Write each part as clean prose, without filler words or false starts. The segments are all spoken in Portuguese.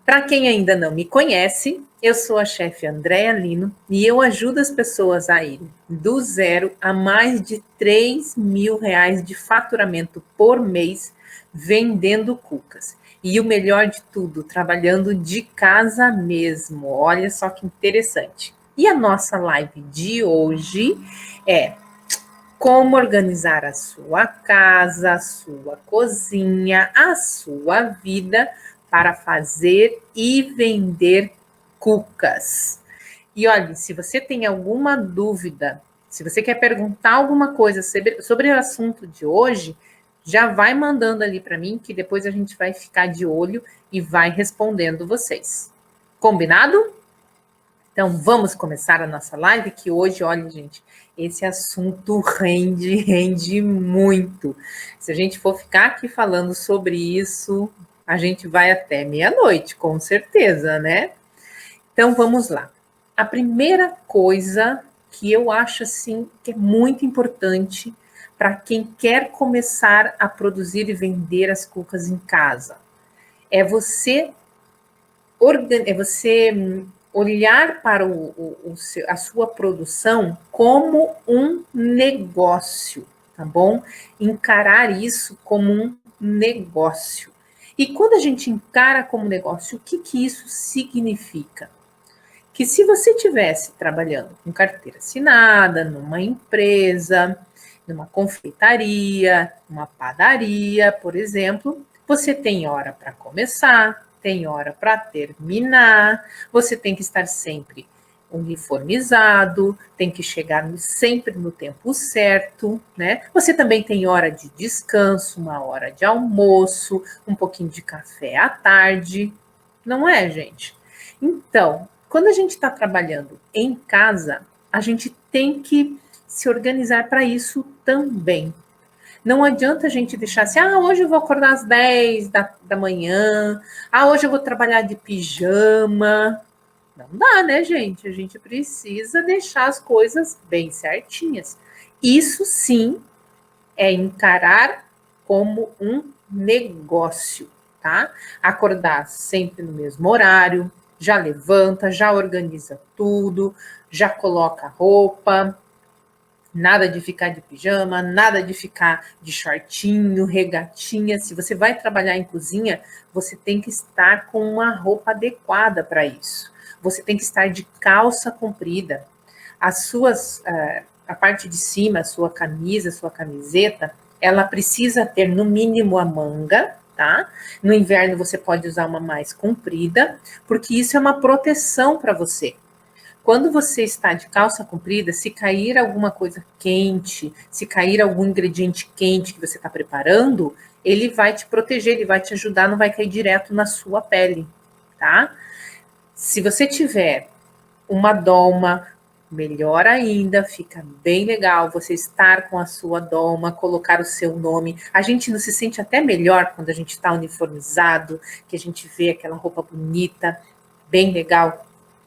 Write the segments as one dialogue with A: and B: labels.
A: Para quem ainda não me conhece, eu sou a chefe Andréa Lino e eu ajudo as pessoas a irem do zero a mais de R$ 3.000 de faturamento por mês vendendo cucas. E o melhor de tudo, trabalhando de casa mesmo. Olha só que interessante. E a nossa live de hoje é como organizar a sua casa, a sua cozinha, a sua vida para fazer e vender cucas. E olha, se você tem alguma dúvida, se você quer perguntar alguma coisa sobre o assunto de hoje, já vai mandando ali para mim, que depois a gente vai ficar de olho e vai respondendo vocês. Combinado? Então, vamos começar a nossa live, que hoje, olha, gente, esse assunto rende muito. Se a gente for ficar aqui falando sobre isso, a gente vai até meia-noite, com certeza, né? Então, vamos lá. A primeira coisa que eu acho, assim, que é muito importante para quem quer começar a produzir e vender as cucas em casa, é você olhar para a sua produção como um negócio, tá bom? Encarar isso como um negócio. E quando a gente encara como negócio, o que isso significa? Que se você estivesse trabalhando com carteira assinada, numa empresa, numa confeitaria, numa padaria, por exemplo, você tem hora para começar, tem hora para terminar, você tem que estar sempre uniformizado, tem que chegar sempre no tempo certo, né? Você também tem hora de descanso, uma hora de almoço, um pouquinho de café à tarde, não é, gente? Então, quando a gente está trabalhando em casa, a gente tem que se organizar para isso também. Não adianta a gente deixar assim, hoje eu vou acordar às 10 da manhã, hoje eu vou trabalhar de pijama. Não dá, né, gente? A gente precisa deixar as coisas bem certinhas. Isso sim é encarar como um negócio, tá? Acordar sempre no mesmo horário, já levanta, já organiza tudo, já coloca roupa, nada de ficar de pijama, nada de ficar de shortinho, regatinha. Se você vai trabalhar em cozinha, você tem que estar com uma roupa adequada para isso. Você tem que estar de calça comprida. A parte de cima, a sua camisa, a sua camiseta, ela precisa ter no mínimo a manga, tá? No inverno você pode usar uma mais comprida, porque isso é uma proteção para você. Quando você está de calça comprida, se cair alguma coisa quente, se cair algum ingrediente quente que você está preparando, ele vai te proteger, ele vai te ajudar, não vai cair direto na sua pele, tá? Se você tiver uma doma, melhor ainda, fica bem legal você estar com a sua doma, colocar o seu nome. A gente não se sente até melhor quando a gente está uniformizado, que a gente vê aquela roupa bonita, bem legal.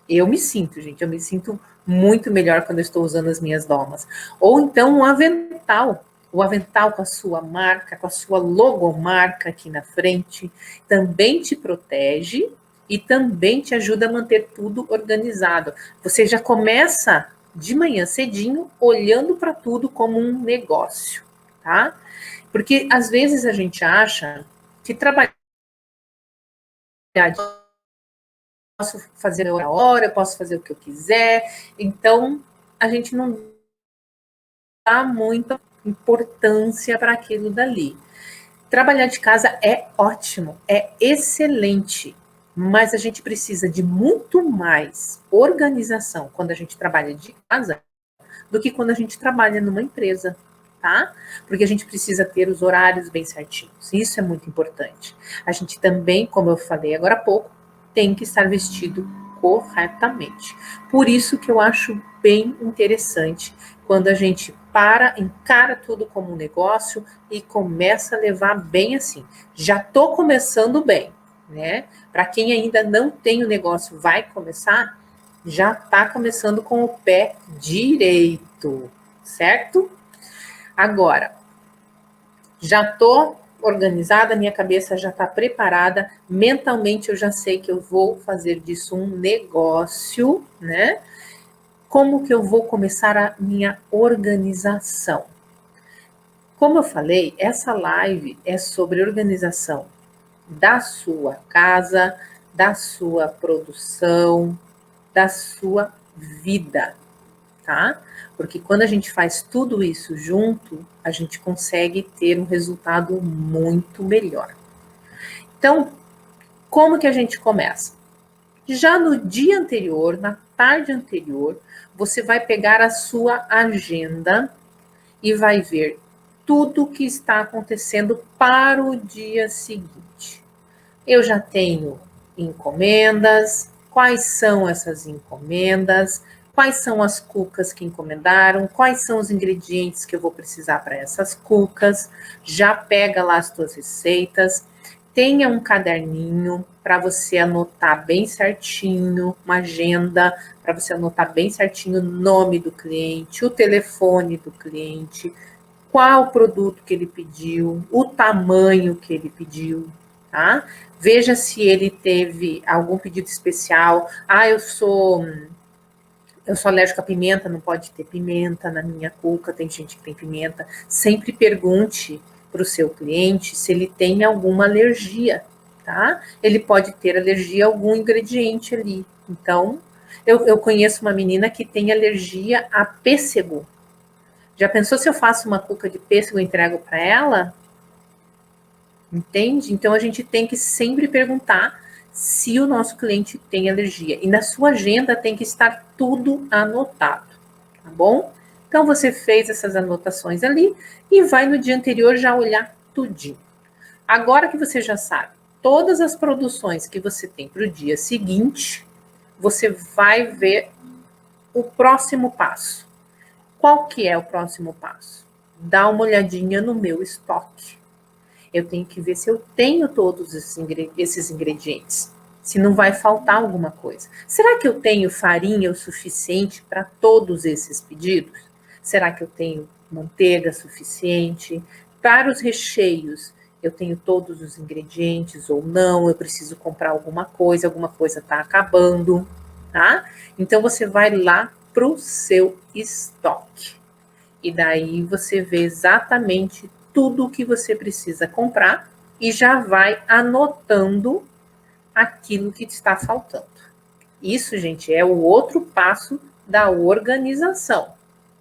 A: Eu me sinto, gente, eu me sinto muito melhor quando eu estou usando as minhas domas. Ou então um avental, o avental com a sua marca, com a sua logomarca aqui na frente, também te protege e também te ajuda a manter tudo organizado. Você já começa de manhã cedinho olhando para tudo como um negócio, tá? Porque às vezes a gente acha que trabalhar posso fazer a hora, eu posso fazer o que eu quiser. Então, a gente não dá muita importância para aquilo dali. Trabalhar de casa é ótimo, é excelente, mas a gente precisa de muito mais organização quando a gente trabalha de casa do que quando a gente trabalha numa empresa, tá? Porque a gente precisa ter os horários bem certinhos. Isso é muito importante. A gente também, como eu falei agora há pouco, tem que estar vestido corretamente. Por isso que eu acho bem interessante quando a gente encara tudo como um negócio e começa a levar bem assim. Já estou começando bem, né? Para quem ainda não tem o negócio, vai começar, já está começando com o pé direito, certo? Agora, já estou organizada, minha cabeça já está preparada, mentalmente eu já sei que eu vou fazer disso um negócio, né? Como que eu vou começar a minha organização? Como eu falei, essa live é sobre organização da sua casa, da sua produção, da sua vida, tá? Porque quando a gente faz tudo isso junto, a gente consegue ter um resultado muito melhor. Então, como que a gente começa? Já no dia anterior, na tarde anterior, você vai pegar a sua agenda e vai ver tudo o que está acontecendo para o dia seguinte. Eu já tenho encomendas, quais são essas encomendas, quais são as cucas que encomendaram, quais são os ingredientes que eu vou precisar para essas cucas, já pega lá as tuas receitas, tenha um caderninho para você anotar bem certinho, uma agenda para você anotar bem certinho o nome do cliente, o telefone do cliente, qual o produto que ele pediu, o tamanho que ele pediu, tá? Veja se ele teve algum pedido especial. Ah, eu sou alérgico à pimenta, não pode ter pimenta na minha cuca, tem gente que tem pimenta. Sempre pergunte para o seu cliente se ele tem alguma alergia, tá? Ele pode ter alergia a algum ingrediente ali. Então, eu conheço uma menina que tem alergia a pêssego. Já pensou se eu faço uma cuca de pêssego e entrego para ela? Entende? Então a gente tem que sempre perguntar se o nosso cliente tem alergia. E na sua agenda tem que estar tudo anotado, tá bom? Então você fez essas anotações ali e vai no dia anterior já olhar tudinho. Agora que você já sabe todas as produções que você tem para o dia seguinte, você vai ver o próximo passo. Qual que é o próximo passo? Dá uma olhadinha no meu estoque. Eu tenho que ver se eu tenho todos esses ingredientes, se não vai faltar alguma coisa. Será que eu tenho farinha o suficiente para todos esses pedidos? Será que eu tenho manteiga suficiente? Para os recheios, eu tenho todos os ingredientes ou não? Eu preciso comprar alguma coisa está acabando, tá? Então você vai lá para o seu estoque. E daí você vê exatamente tudo o que você precisa comprar e já vai anotando aquilo que está faltando. Isso, gente, é o outro passo da organização,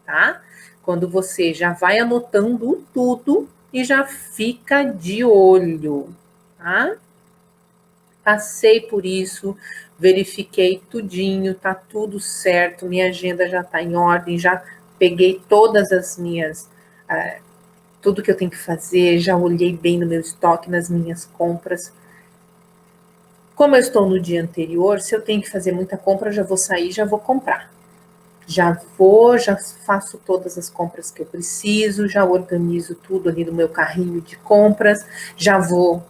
A: tá? Quando você já vai anotando tudo e já fica de olho, tá? Passei por isso, verifiquei tudinho, tá tudo certo, minha agenda já tá em ordem, já peguei todas as minhas, tudo que eu tenho que fazer, já olhei bem no meu estoque, nas minhas compras. Como eu estou no dia anterior, se eu tenho que fazer muita compra, eu já vou sair, já vou comprar. Já faço todas as compras que eu preciso, já organizo tudo ali no meu carrinho de compras, já vou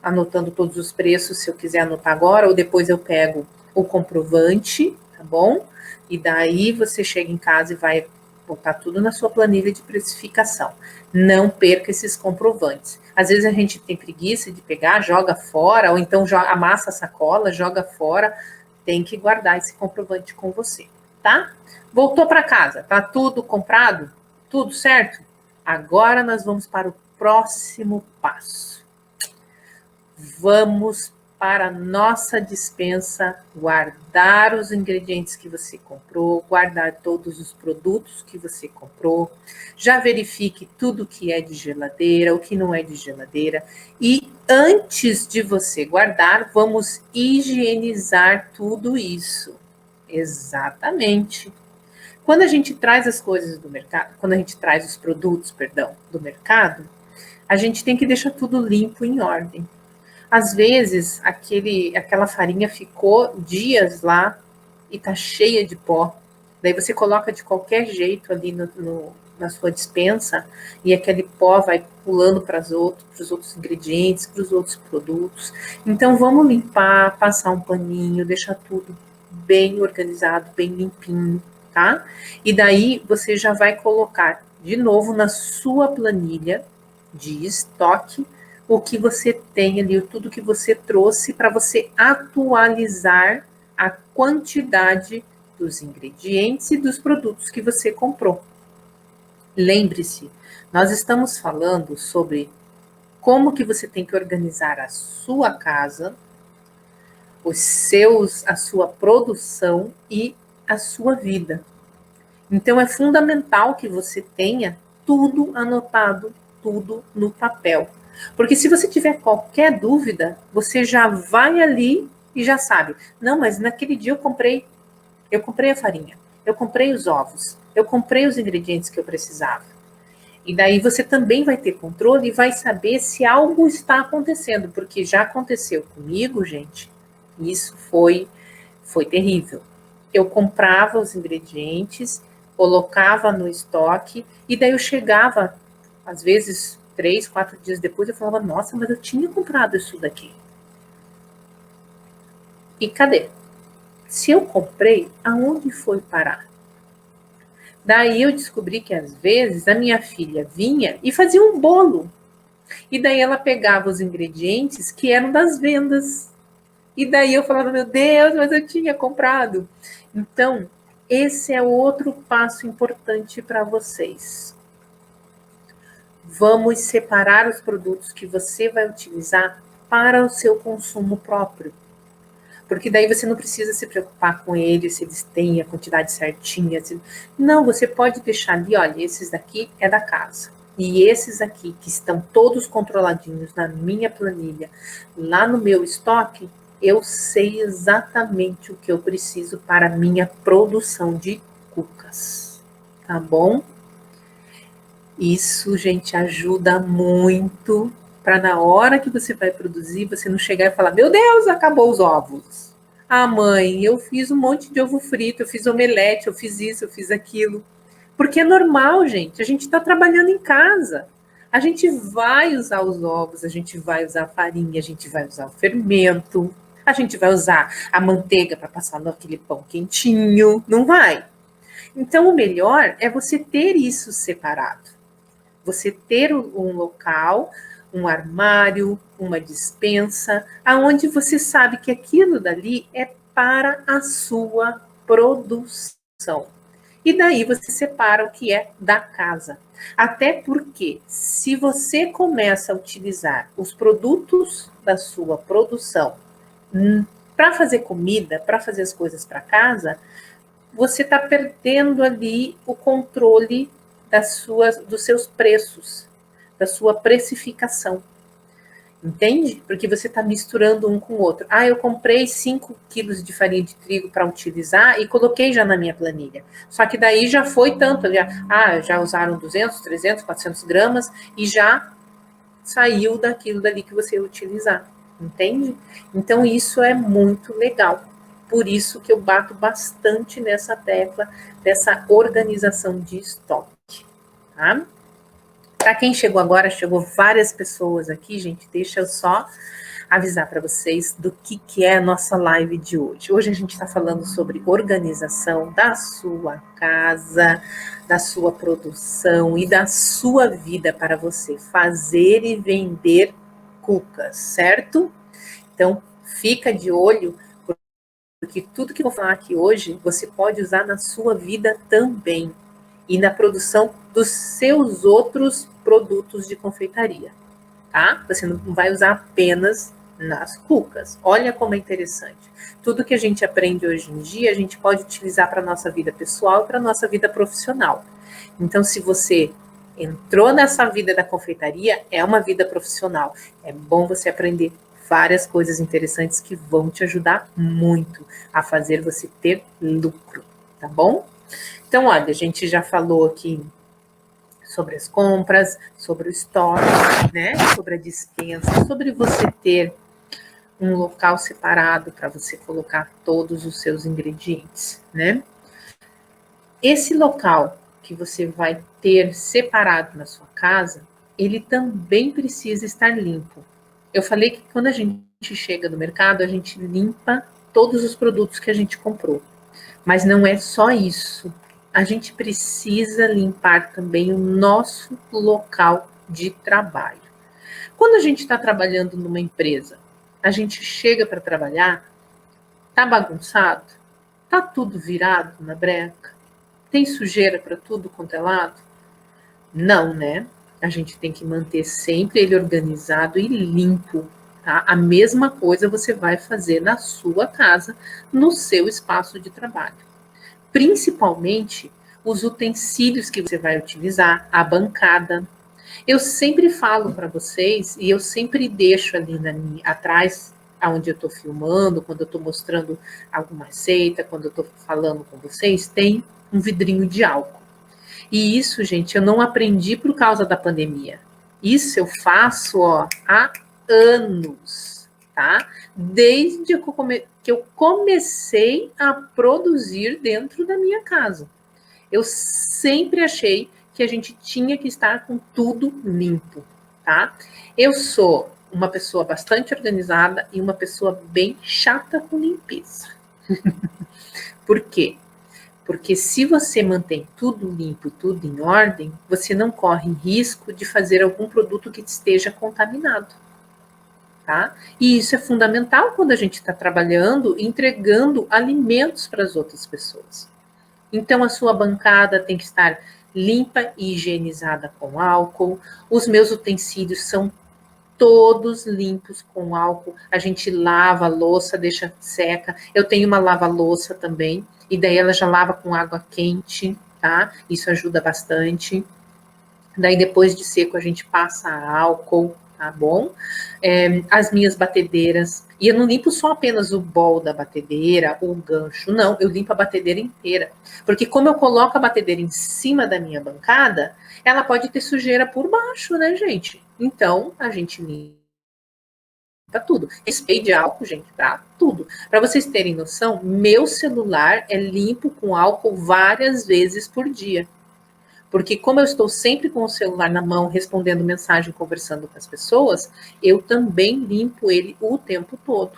A: anotando todos os preços, se eu quiser anotar agora, ou depois eu pego o comprovante, tá bom? E daí você chega em casa e vai botar tudo na sua planilha de precificação. Não perca esses comprovantes. Às vezes a gente tem preguiça de pegar, joga fora, ou então amassa a sacola, joga fora. Tem que guardar esse comprovante com você, tá? Voltou para casa, tá tudo comprado? Tudo certo? Agora nós vamos para o próximo passo. Vamos para a nossa despensa, guardar os ingredientes que você comprou, guardar todos os produtos que você comprou, já verifique tudo que é de geladeira, o que não é de geladeira, e antes de você guardar, vamos higienizar tudo isso. Exatamente. Quando a gente traz as coisas do mercado, quando a gente traz os produtos, do mercado, a gente tem que deixar tudo limpo, em ordem. Às vezes, aquela farinha ficou dias lá e tá cheia de pó. Daí você coloca de qualquer jeito ali na sua despensa e aquele pó vai pulando para os outros ingredientes, para os outros produtos. Então, vamos limpar, passar um paninho, deixar tudo bem organizado, bem limpinho, tá? E daí você já vai colocar de novo na sua planilha de estoque o que você tem ali, tudo que você trouxe para você atualizar a quantidade dos ingredientes e dos produtos que você comprou. Lembre-se, nós estamos falando sobre como que você tem que organizar a sua casa, a sua produção e a sua vida. Então é fundamental que você tenha tudo anotado, tudo no papel. Porque se você tiver qualquer dúvida, você já vai ali e já sabe. Não, mas naquele dia eu comprei a farinha, eu comprei os ovos, eu comprei os ingredientes que eu precisava. E daí você também vai ter controle e vai saber se algo está acontecendo, porque já aconteceu comigo, gente. Isso foi terrível. Eu comprava os ingredientes, colocava no estoque, e daí eu chegava, às vezes, 3, 4 dias depois, eu falava, nossa, mas eu tinha comprado isso daqui. E cadê? Se eu comprei, aonde foi parar? Daí eu descobri que, às vezes, a minha filha vinha e fazia um bolo. E daí ela pegava os ingredientes que eram das vendas. E daí eu falava, meu Deus, mas eu tinha comprado. Então, esse é outro passo importante para vocês. Vamos separar os produtos que você vai utilizar para o seu consumo próprio. Porque daí você não precisa se preocupar com eles, se eles têm a quantidade certinha. Não, você pode deixar ali, olha, esses daqui é da casa. E esses aqui, que estão todos controladinhos na minha planilha, lá no meu estoque, eu sei exatamente o que eu preciso para a minha produção de cucas. Tá bom? Isso, gente, ajuda muito para na hora que você vai produzir, você não chegar e falar, meu Deus, acabou os ovos. Ah, mãe, eu fiz um monte de ovo frito, eu fiz omelete, eu fiz isso, eu fiz aquilo. Porque é normal, gente, a gente está trabalhando em casa. A gente vai usar os ovos, a gente vai usar a farinha, a gente vai usar o fermento, a gente vai usar a manteiga para passar naquele pão quentinho, não vai? Então, o melhor é você ter isso separado. Você ter um local, um armário, uma despensa, aonde você sabe que aquilo dali é para a sua produção. E daí você separa o que é da casa. Até porque, se você começa a utilizar os produtos da sua produção para fazer comida, para fazer as coisas para casa, você está perdendo ali o controle dos seus preços, da sua precificação. Entende? Porque você está misturando um com o outro. Ah, eu comprei 5 quilos de farinha de trigo para utilizar e coloquei já na minha planilha. Só que daí já foi tanto. Já usaram 200, 300, 400 gramas e já saiu daquilo dali que você ia utilizar. Entende? Então, isso é muito legal. Por isso que eu bato bastante nessa tecla dessa organização de estoque, tá? Para quem chegou agora, chegou várias pessoas aqui, gente, deixa eu só avisar para vocês do que é a nossa live de hoje. Hoje a gente está falando sobre organização da sua casa, da sua produção e da sua vida para você fazer e vender cucas, certo? Então, fica de olho, porque tudo que eu vou falar aqui hoje, você pode usar na sua vida também. E na produção dos seus outros produtos de confeitaria, tá? Você não vai usar apenas nas cucas. Olha como é interessante. Tudo que a gente aprende hoje em dia, a gente pode utilizar para a nossa vida pessoal e para a nossa vida profissional. Então, se você entrou nessa vida da confeitaria, é uma vida profissional. É bom você aprender várias coisas interessantes que vão te ajudar muito a fazer você ter lucro, tá bom? Então, olha, a gente já falou aqui sobre as compras, sobre o estoque, né? Sobre a despensa, sobre você ter um local separado para você colocar todos os seus ingredientes, né? Esse local que você vai ter separado na sua casa, ele também precisa estar limpo. Eu falei que quando a gente chega no mercado, a gente limpa todos os produtos que a gente comprou. Mas não é só isso. A gente precisa limpar também o nosso local de trabalho. Quando a gente está trabalhando numa empresa, a gente chega para trabalhar, tá bagunçado, tá tudo virado na breca, tem sujeira para tudo quanto é lado? Não, né? A gente tem que manter sempre ele organizado e limpo, tá? A mesma coisa você vai fazer na sua casa, no seu espaço de trabalho. Principalmente os utensílios que você vai utilizar, a bancada. Eu sempre falo para vocês, e eu sempre deixo ali atrás, onde eu estou filmando, quando eu estou mostrando alguma receita, quando eu estou falando com vocês, tem um vidrinho de álcool. E isso, gente, eu não aprendi por causa da pandemia. Isso eu faço, há anos, tá? Desde que eu comecei a produzir dentro da minha casa. Eu sempre achei que a gente tinha que estar com tudo limpo, tá? Eu sou uma pessoa bastante organizada e uma pessoa bem chata com limpeza. Por quê? Porque se você mantém tudo limpo, tudo em ordem, você não corre risco de fazer algum produto que esteja contaminado, tá? E isso é fundamental quando a gente está trabalhando, entregando alimentos para as outras pessoas. Então, a sua bancada tem que estar limpa e higienizada com álcool. Os meus utensílios são todos limpos com álcool. A gente lava a louça, deixa seca. Eu tenho uma lava-louça também, e daí ela já lava com água quente, tá? Isso ajuda bastante. Daí, depois de seco, a gente passa álcool, tá bom? As minhas batedeiras. E eu não limpo só apenas o bol da batedeira, ou o gancho, não. Eu limpo a batedeira inteira. Porque como eu coloco a batedeira em cima da minha bancada, ela pode ter sujeira por baixo, né, gente? Então, a gente limpa tudo. Spray de álcool, gente, tá? Tudo. Para vocês terem noção, meu celular é limpo com álcool várias vezes por dia. Porque como eu estou sempre com o celular na mão, respondendo mensagem, conversando com as pessoas, eu também limpo ele o tempo todo,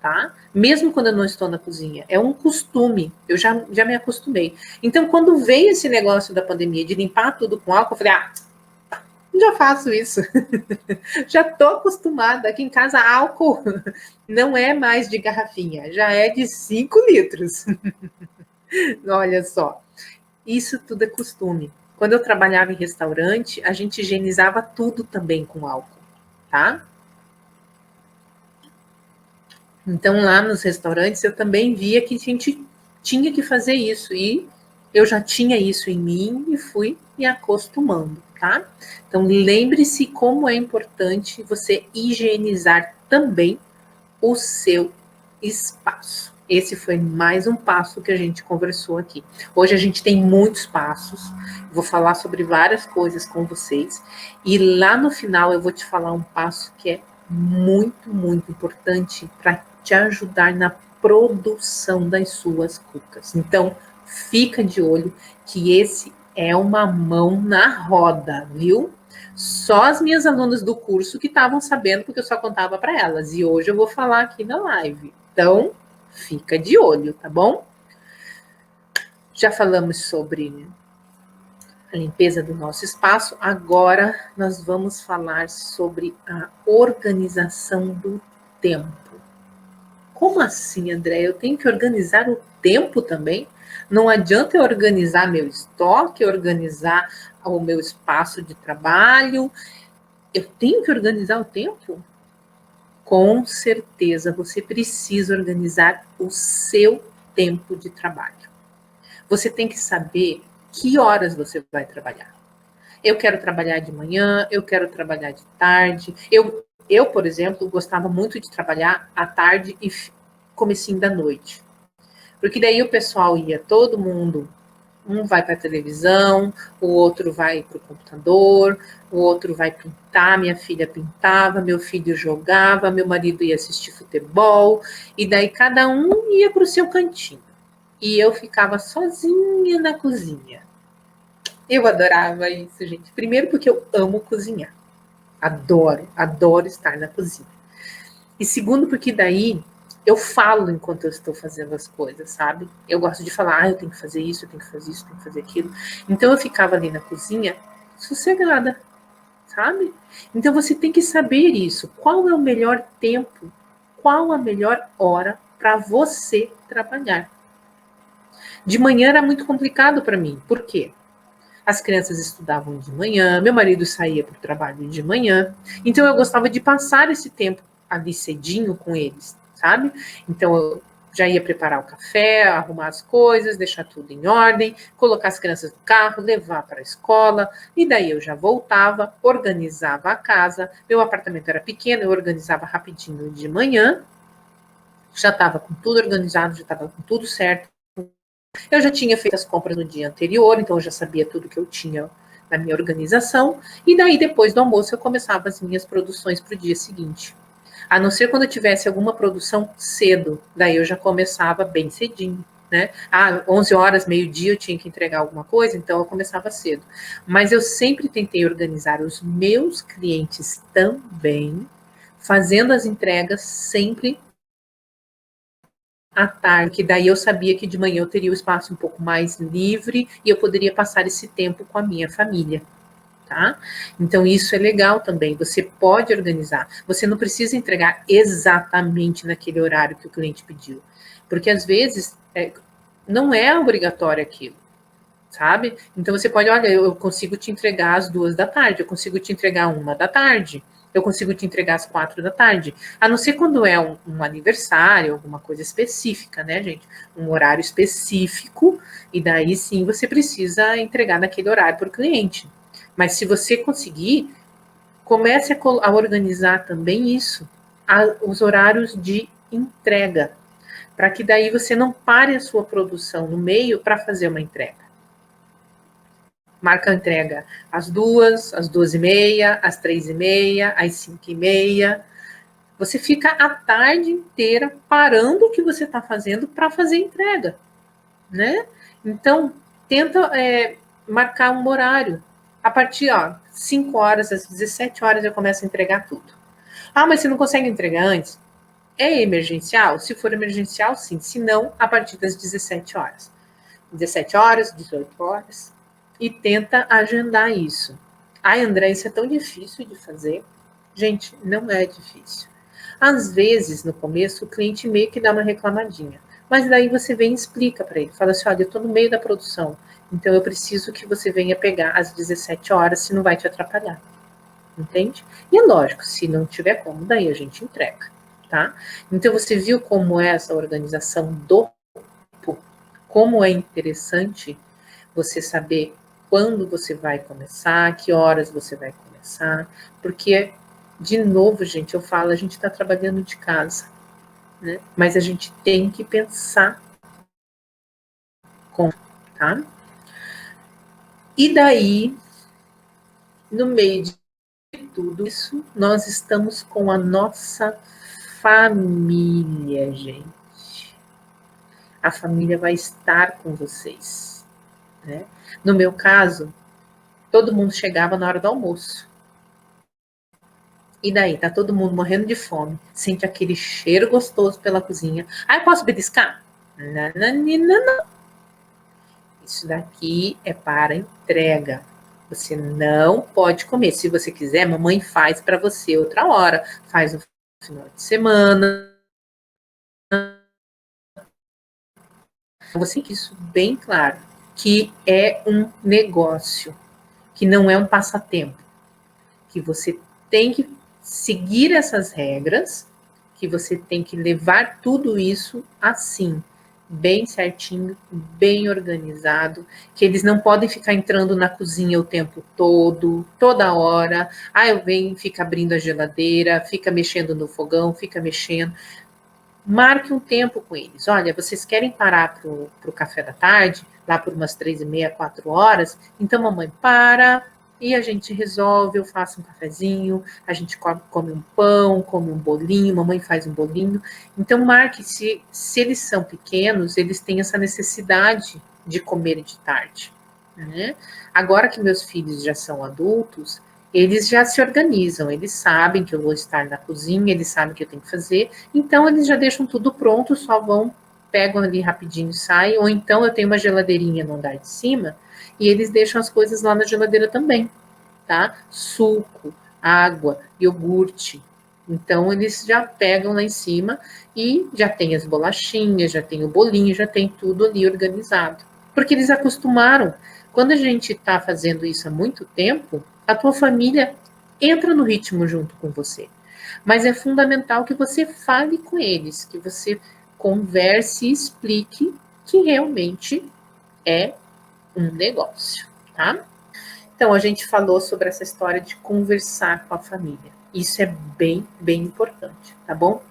A: tá? Mesmo quando eu não estou na cozinha. É um costume, eu já me acostumei. Então, quando veio esse negócio da pandemia de limpar tudo com álcool, eu falei, já faço isso. Já estou acostumada. Aqui em casa, álcool não é mais de garrafinha, já é de 5 litros. Olha só. Isso tudo é costume. Quando eu trabalhava em restaurante, a gente higienizava tudo também com álcool, tá? Então, lá nos restaurantes, eu também via que a gente tinha que fazer isso. E eu já tinha isso em mim e fui me acostumando, tá? Então, lembre-se como é importante você higienizar também o seu espaço. Esse foi mais um passo que a gente conversou aqui. Hoje a gente tem muitos passos, vou falar sobre várias coisas com vocês, e lá no final eu vou te falar um passo que é muito, muito importante para te ajudar na produção das suas cucas. Então, fica de olho que esse é uma mão na roda, viu? Só as minhas alunas do curso que estavam sabendo, porque eu só contava para elas. E hoje eu vou falar aqui na live. Então, fica de olho, tá bom? Já falamos sobre a limpeza do nosso espaço. Agora nós vamos falar sobre a organização do tempo. Como assim, André? Eu tenho que organizar o tempo também? Não adianta eu organizar meu estoque, organizar o meu espaço de trabalho. Eu tenho que organizar o tempo? Com certeza, você precisa organizar o seu tempo de trabalho. Você tem que saber que horas você vai trabalhar. Eu quero trabalhar de manhã, eu quero trabalhar de tarde. Eu, por exemplo, gostava muito de trabalhar à tarde e comecinho da noite. Porque daí o pessoal ia, todo mundo, um vai para a televisão, o outro vai para o computador, o outro vai pintar, minha filha pintava, meu filho jogava, meu marido ia assistir futebol, e daí cada um ia para o seu cantinho. E eu ficava sozinha na cozinha. Eu adorava isso, gente. Primeiro porque eu amo cozinhar. Adoro estar na cozinha. E segundo porque daí eu falo enquanto eu estou fazendo as coisas, sabe? Eu gosto de falar, eu tenho que fazer isso, eu tenho que fazer isso, eu tenho que fazer aquilo. Então eu ficava ali na cozinha sossegada, sabe? Então você tem que saber isso. Qual é o melhor tempo? Qual a melhor hora para você trabalhar? De manhã era muito complicado para mim. Por quê? As crianças estudavam de manhã, meu marido saía para o trabalho de manhã, então eu gostava de passar esse tempo ali cedinho com eles, sabe? Então eu já ia preparar o café, arrumar as coisas, deixar tudo em ordem, colocar as crianças no carro, levar para a escola, e daí eu já voltava, organizava a casa. Meu apartamento era pequeno, eu organizava rapidinho de manhã, já estava com tudo organizado, já estava com tudo certo. Eu já tinha feito as compras no dia anterior, então eu já sabia tudo que eu tinha na minha organização. E daí, depois do almoço, eu começava as minhas produções para o dia seguinte. A não ser quando eu tivesse alguma produção cedo, daí eu já começava bem cedinho, né? 11 horas, meio-dia eu tinha que entregar alguma coisa, então eu começava cedo. Mas eu sempre tentei organizar os meus clientes também, fazendo as entregas sempre à tarde, que daí eu sabia que de manhã eu teria o espaço um pouco mais livre e eu poderia passar esse tempo com a minha família, tá? Então isso é legal também, você pode organizar, você não precisa entregar exatamente naquele horário que o cliente pediu, porque às vezes não é obrigatório aquilo, sabe? Então você pode, olha, eu consigo te entregar às 2 da tarde, eu consigo te entregar 1 da tarde, eu consigo te entregar às 4 da tarde, a não ser quando é um aniversário, alguma coisa específica, né, gente? Um horário específico, e daí sim você precisa entregar naquele horário para o cliente. Mas se você conseguir, comece a organizar também isso, os horários de entrega, para que daí você não pare a sua produção no meio para fazer uma entrega. Marca a entrega às 2, às 2h30, às 3h30, às 5h30. Você fica a tarde inteira parando o que você está fazendo para fazer entrega, né? Então, tenta marcar um horário. A partir, 5 horas, às 17 horas eu começo a entregar tudo. Mas você não consegue entregar antes? É emergencial? Se for emergencial, sim. Se não, a partir das 17 horas. 17 horas, 18 horas. E tenta agendar isso. Ai, André, isso é tão difícil de fazer. Gente, não é difícil. Às vezes, no começo, o cliente meio que dá uma reclamadinha. Mas daí você vem e explica para ele. Fala assim, olha, eu estou no meio da produção. Então, eu preciso que você venha pegar às 17 horas, se não vai te atrapalhar. Entende? E é lógico, se não tiver como, daí a gente entrega, tá? Então, você viu como é essa organização do tempo? Como é interessante você saber quando você vai começar, que horas você vai começar, porque, de novo, gente, eu falo, a gente está trabalhando de casa, né? Mas a gente tem que pensar com, tá? E daí, no meio de tudo isso, nós estamos com a nossa família, gente. A família vai estar com vocês, né? No meu caso, todo mundo chegava na hora do almoço. E daí, tá todo mundo morrendo de fome, sente aquele cheiro gostoso pela cozinha. Eu posso beliscar? Não. Isso daqui é para entrega. Você não pode comer. Se você quiser, mamãe faz para você outra hora. Faz no final de semana. Você tem isso bem claro, que é um negócio, que não é um passatempo, que você tem que seguir essas regras, que você tem que levar tudo isso assim, bem certinho, bem organizado, que eles não podem ficar entrando na cozinha o tempo todo, toda hora. Eu venho, fica abrindo a geladeira, fica mexendo no fogão, fica mexendo. Marque um tempo com eles. Olha, vocês querem parar para o café da tarde, lá por umas 3h30, 4 horas? Então, mamãe, para e a gente resolve. Eu faço um cafezinho, a gente come um pão, come um bolinho, mamãe faz um bolinho. Então, marque, se eles são pequenos, eles têm essa necessidade de comer de tarde, né? Agora que meus filhos já são adultos, eles já se organizam, eles sabem que eu vou estar na cozinha, eles sabem o que eu tenho que fazer, então eles já deixam tudo pronto, só vão, pegam ali rapidinho e saem, ou então eu tenho uma geladeirinha no andar de cima, e eles deixam as coisas lá na geladeira também. tá? Suco, água, iogurte. Então, eles já pegam lá em cima e já tem as bolachinhas, já tem o bolinho, já tem tudo ali organizado. Porque eles acostumaram. Quando a gente está fazendo isso há muito tempo, a tua família entra no ritmo junto com você. Mas é fundamental que você fale com eles, que você converse e explique que realmente é um negócio, tá? Então, a gente falou sobre essa história de conversar com a família. Isso é bem, bem importante, tá bom?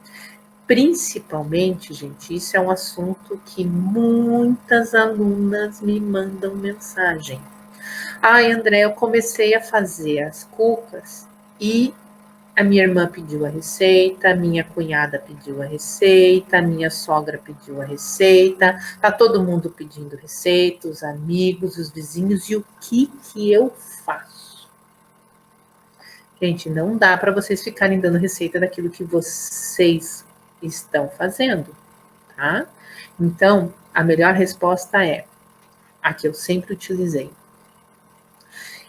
A: Principalmente, gente, isso é um assunto que muitas alunas me mandam mensagem. Ai, André, eu comecei a fazer as cucas e a minha irmã pediu a receita, a minha cunhada pediu a receita, a minha sogra pediu a receita, tá todo mundo pedindo receita, os amigos, os vizinhos, e o que eu faço? Gente, não dá para vocês ficarem dando receita daquilo que vocês estão fazendo, tá? Então, a melhor resposta é a que eu sempre utilizei.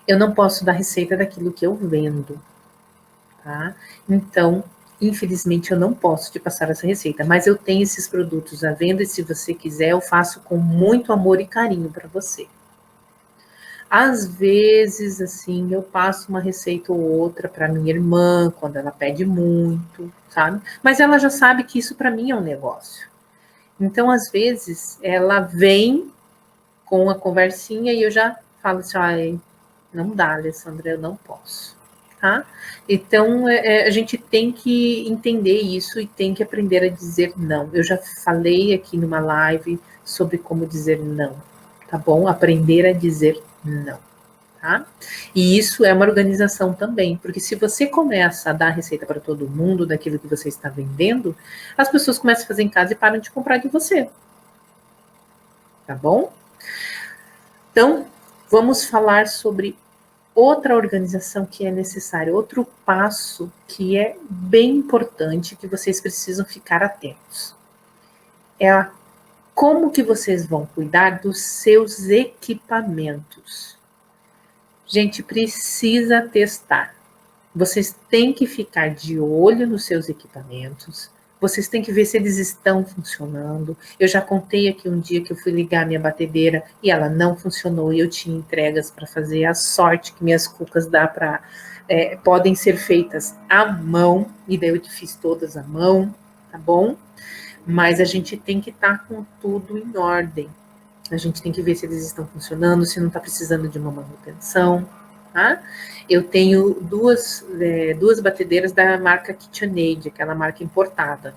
A: Eu não posso dar receita daquilo que eu vendo, tá? Então, infelizmente, eu não posso te passar essa receita, mas eu tenho esses produtos à venda e se você quiser, eu faço com muito amor e carinho para você. Às vezes, assim, eu passo uma receita ou outra para minha irmã, quando ela pede muito, sabe? Mas ela já sabe que isso para mim é um negócio. Então, às vezes, ela vem com a conversinha e eu já falo assim, ai, não dá, Alessandra, eu não posso. Tá? Então, a gente tem que entender isso e tem que aprender a dizer não. Eu já falei aqui numa live sobre como dizer não, tá bom? Aprender a dizer não, tá? E isso é uma organização também, porque se você começa a dar receita para todo mundo daquilo que você está vendendo, as pessoas começam a fazer em casa e param de comprar de você, tá bom? Então, vamos falar sobre outra organização que é necessária, outro passo que é bem importante, que vocês precisam ficar atentos. É como que vocês vão cuidar dos seus equipamentos. Gente, precisa testar. Vocês têm que ficar de olho nos seus equipamentos. Vocês têm que ver se eles estão funcionando. Eu já contei aqui um dia que eu fui ligar a minha batedeira e ela não funcionou e eu tinha entregas para fazer. A sorte que minhas cucas podem ser feitas à mão e daí eu fiz todas à mão, tá bom? Mas a gente tem que estar com tudo em ordem. A gente tem que ver se eles estão funcionando, se não está precisando de uma manutenção, tá? Eu tenho duas batedeiras da marca KitchenAid, aquela marca importada.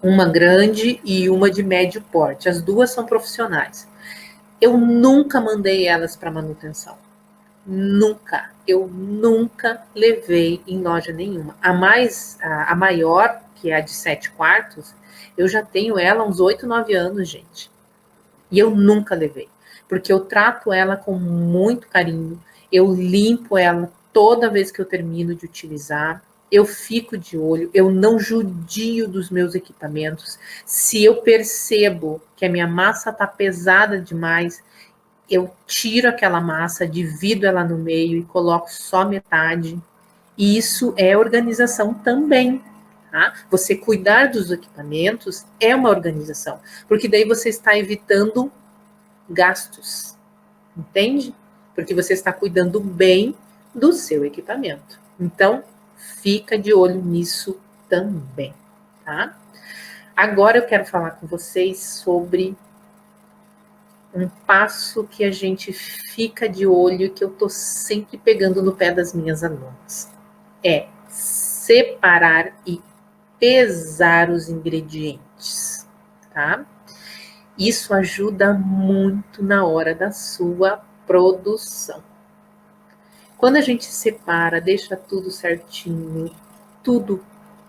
A: Uma grande e uma de médio porte. As duas são profissionais. Eu nunca mandei elas para manutenção. Nunca. Eu nunca levei em loja nenhuma. A maior, que é a de 7 quartos, eu já tenho ela há uns 8, 9 anos, gente. E eu nunca levei. Porque eu trato ela com muito carinho. Eu limpo ela toda vez que eu termino de utilizar. Eu fico de olho, eu não judio dos meus equipamentos. Se eu percebo que a minha massa está pesada demais, eu tiro aquela massa, divido ela no meio e coloco só metade. E isso é organização também. Tá? Você cuidar dos equipamentos é uma organização, porque daí você está evitando gastos, entende? Porque você está cuidando bem do seu equipamento. Então, fica de olho nisso também, tá? Agora eu quero falar com vocês sobre um passo que a gente fica de olho e que eu tô sempre pegando no pé das minhas alunas. É separar e pesar os ingredientes, tá? Isso ajuda muito na hora da sua produção. Quando a gente separa, deixa tudo certinho, tudo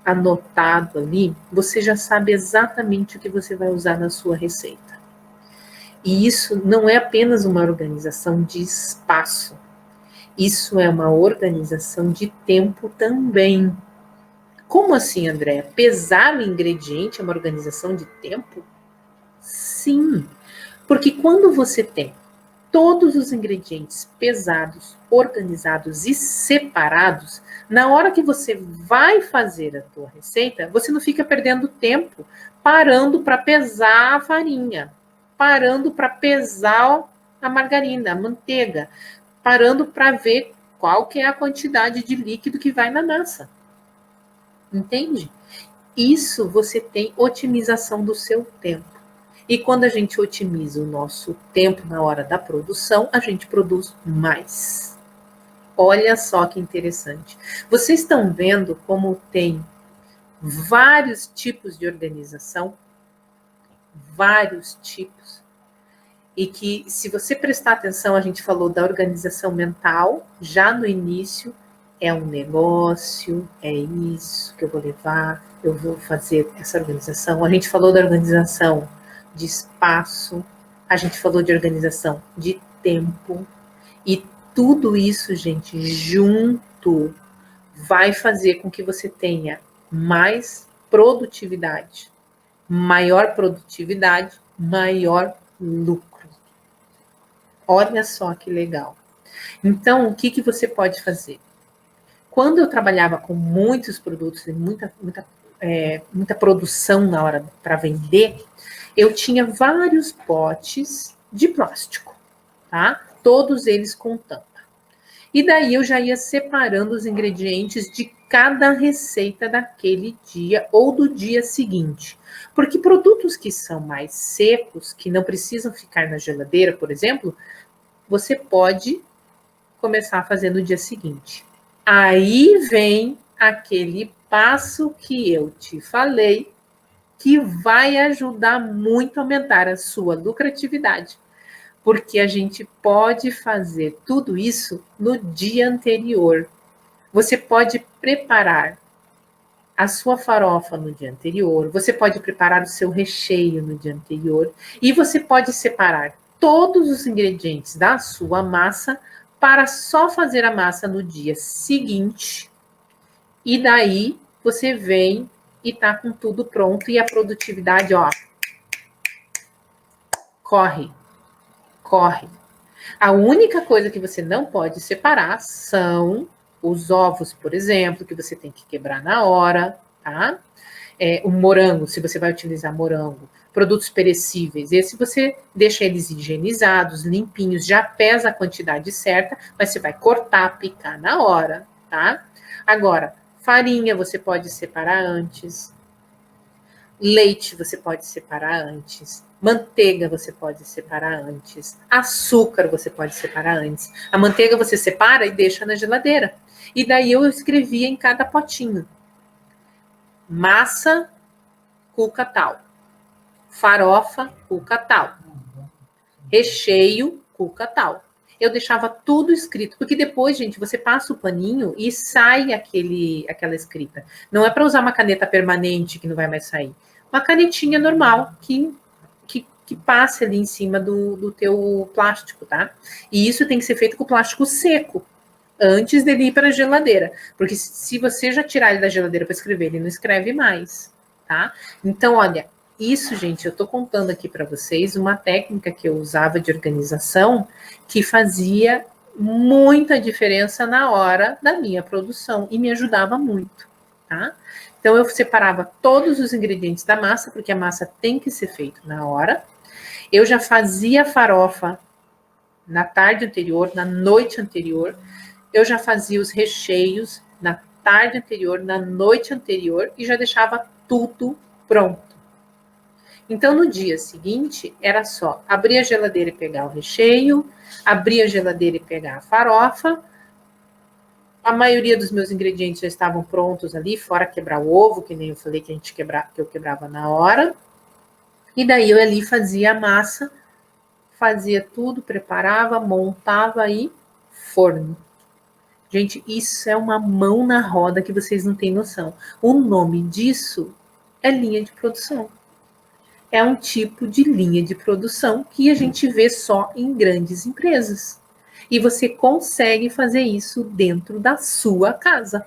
A: anotado ali, você já sabe exatamente o que você vai usar na sua receita. E isso não é apenas uma organização de espaço, isso é uma organização de tempo também. Como assim, André? Pesar o ingrediente é uma organização de tempo? Sim, porque quando você tem todos os ingredientes pesados, organizados e separados, na hora que você vai fazer a tua receita, você não fica perdendo tempo parando para pesar a farinha, parando para pesar a margarina, a manteiga, parando para ver qual que é a quantidade de líquido que vai na massa. Entende? Isso você tem otimização do seu tempo. E quando a gente otimiza o nosso tempo na hora da produção, a gente produz mais. Olha só que interessante. Vocês estão vendo como tem vários tipos de organização? Vários tipos. E que, se você prestar atenção, a gente falou da organização mental, já no início, é um negócio, é isso que eu vou levar, eu vou fazer essa organização. A gente falou da organização de espaço, a gente falou de organização de tempo, e tudo isso, gente, junto, vai fazer com que você tenha mais produtividade. Maior produtividade, maior lucro. Olha só que legal. Então, o que você pode fazer? Quando eu trabalhava com muitos produtos e muita produção na hora para vender, eu tinha vários potes de plástico, tá? Todos eles com tampa. E daí eu já ia separando os ingredientes de cada receita daquele dia ou do dia seguinte. Porque produtos que são mais secos, que não precisam ficar na geladeira, por exemplo, você pode começar a fazer no dia seguinte. Aí vem aquele passo que eu te falei, que vai ajudar muito a aumentar a sua lucratividade. Porque a gente pode fazer tudo isso no dia anterior. Você pode preparar a sua farofa no dia anterior, você pode preparar o seu recheio no dia anterior, e você pode separar todos os ingredientes da sua massa para só fazer a massa no dia seguinte, e daí você vem e tá com tudo pronto, e a produtividade, ó, corre. A única coisa que você não pode separar são os ovos, por exemplo, que você tem que quebrar na hora, tá? O morango, se você vai utilizar morango. Produtos perecíveis, esse você deixa eles higienizados, limpinhos, já pesa a quantidade certa, mas você vai cortar, picar na hora, tá? Agora, farinha você pode separar antes. Leite você pode separar antes. Manteiga você pode separar antes. Açúcar você pode separar antes. A manteiga você separa e deixa na geladeira. E daí eu escrevia em cada potinho: massa, cuca tal. Farofa, cuca tal. Recheio, cuca tal. Eu deixava tudo escrito, porque depois, gente, você passa o paninho e sai aquela escrita. Não é para usar uma caneta permanente que não vai mais sair. Uma canetinha normal que passe ali em cima do teu plástico, tá? E isso tem que ser feito com plástico seco, antes dele ir para a geladeira. Porque se você já tirar ele da geladeira para escrever, ele não escreve mais, tá? Então, olha, isso, gente, eu tô contando aqui para vocês uma técnica que eu usava de organização que fazia muita diferença na hora da minha produção e me ajudava muito, tá? Então, eu separava todos os ingredientes da massa, porque a massa tem que ser feita na hora. Eu já fazia farofa na tarde anterior, na noite anterior. Eu já fazia os recheios na tarde anterior, na noite anterior, e já deixava tudo pronto. Então, no dia seguinte, era só abrir a geladeira e pegar o recheio, abrir a geladeira e pegar a farofa. A maioria dos meus ingredientes já estavam prontos ali, fora quebrar o ovo, que nem eu falei que eu quebrava na hora. E daí eu ali fazia a massa, fazia tudo, preparava, montava e forno. Gente, isso é uma mão na roda que vocês não têm noção. O nome disso é linha de produção. É um tipo de linha de produção que a gente vê só em grandes empresas. E você consegue fazer isso dentro da sua casa.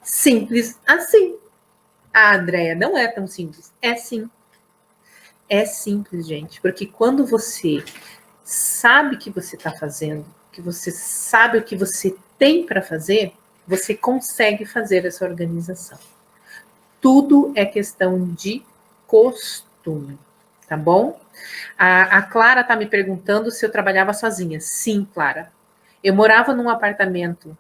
A: Simples assim. Ah, Andréia, não é tão simples. É sim. É simples, gente. Porque quando você sabe que você está fazendo, que você sabe o que você tem para fazer, você consegue fazer essa organização. Tudo é questão de costume, tá bom? A Clara está me perguntando se eu trabalhava sozinha. Sim, Clara. Eu morava num apartamento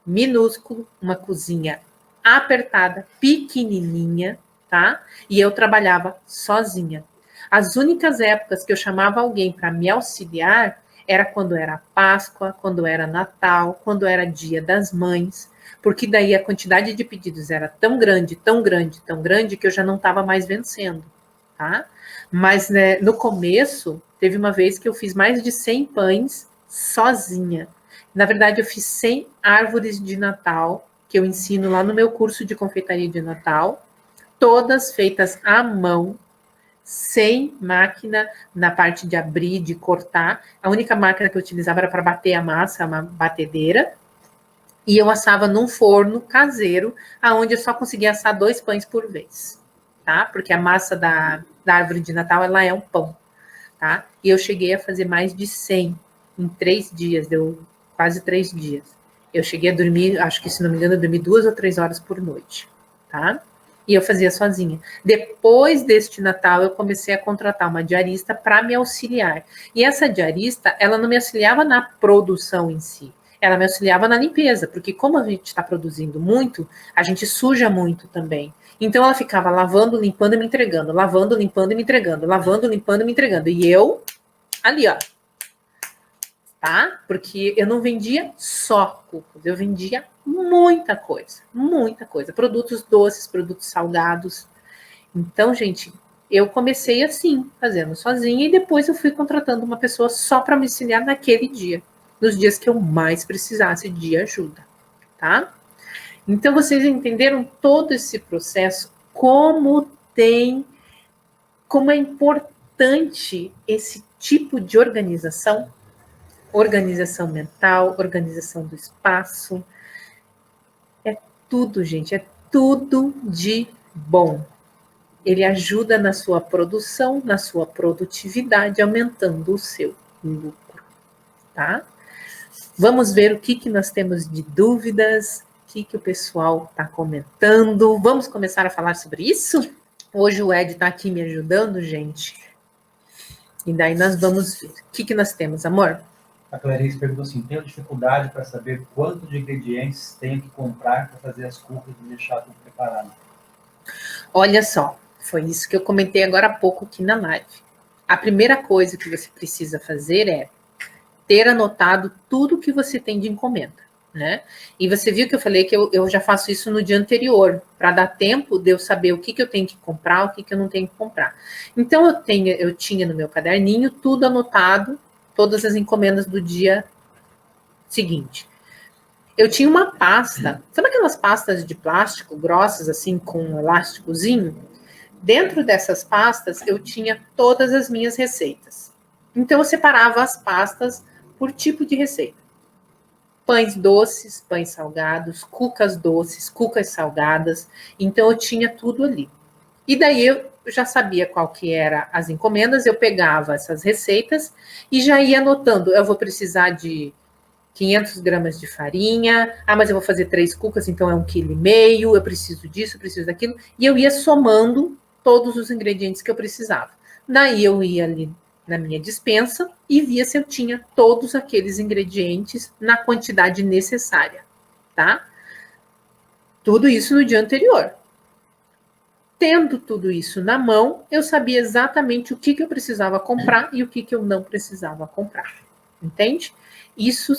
A: minúsculo, uma cozinha apertada, pequenininha, tá? E eu trabalhava sozinha. As únicas épocas que eu chamava alguém para me auxiliar era quando era Páscoa, quando era Natal, quando era Dia das Mães, porque daí a quantidade de pedidos era tão grande, tão grande, tão grande, que eu já não estava mais vencendo, tá? Mas né, no começo, teve uma vez que eu fiz mais de 100 pães sozinha. Na verdade, eu fiz 100 árvores de Natal, que eu ensino lá no meu curso de confeitaria de Natal, todas feitas à mão, sem máquina na parte de abrir, de cortar. A única máquina que eu utilizava era para bater a massa, uma batedeira, e eu assava num forno caseiro, aonde eu só conseguia assar 2 pães por vez, tá? Porque a massa da árvore de Natal, ela é um pão, tá? E eu cheguei a fazer mais de 100 em 3 dias, deu quase 3 dias. Eu cheguei a dormir, acho que se não me engano, eu dormi 2 ou 3 horas por noite, tá? E eu fazia sozinha. Depois deste Natal, eu comecei a contratar uma diarista para me auxiliar. E essa diarista, ela não me auxiliava na produção em si, ela me auxiliava na limpeza, porque como a gente está produzindo muito, a gente suja muito também. Então ela ficava lavando, limpando e me entregando, lavando, limpando e me entregando, lavando, limpando e me entregando. E eu, ali, ó, tá? Porque eu não vendia só cookies, eu vendia muita coisa. Produtos doces, produtos salgados. Então, gente, eu comecei assim, fazendo sozinha, e depois eu fui contratando uma pessoa só para me auxiliar naquele dia, nos dias que eu mais precisasse de ajuda, tá? Então, vocês entenderam todo esse processo, como é importante esse tipo de organização mental, organização do espaço. É tudo, gente, é tudo de bom. Ele ajuda na sua produção, na sua produtividade, aumentando o seu lucro, tá? Vamos ver o que nós temos de dúvidas, o que o pessoal está comentando. Vamos começar a falar sobre isso? Hoje o Ed está aqui me ajudando, gente. E daí nós vamos ver. O que nós temos, amor?
B: A Clarice perguntou assim: tenho dificuldade para saber quanto de ingredientes tenho que comprar para fazer as cookies e deixar tudo preparado.
A: Olha só, foi isso que eu comentei agora há pouco aqui na live. A primeira coisa que você precisa fazer é ter anotado tudo que você tem de encomenda, né? E você viu que eu falei que eu já faço isso no dia anterior, para dar tempo de eu saber o que eu tenho que comprar, o que eu não tenho que comprar. Então eu tinha no meu caderninho tudo anotado, todas as encomendas do dia seguinte. Eu tinha uma pasta, sabe aquelas pastas de plástico grossas, assim, com um elásticozinho? Dentro dessas pastas, eu tinha todas as minhas receitas. Então, eu separava as pastas por tipo de receita. Pães doces, pães salgados, cucas doces, cucas salgadas. Então, eu tinha tudo ali. E daí, eu já sabia qual que era as encomendas, eu pegava essas receitas e já ia anotando. Eu vou precisar de 500 gramas de farinha, mas eu vou fazer 3 cucas, então é 1,5 kg, eu preciso disso, eu preciso daquilo, e eu ia somando todos os ingredientes que eu precisava. Daí eu ia ali na minha despensa e via se eu tinha todos aqueles ingredientes na quantidade necessária, tá? Tudo isso no dia anterior. Tendo tudo isso na mão, eu sabia exatamente o que eu precisava comprar e o que eu não precisava comprar. Entende? Isso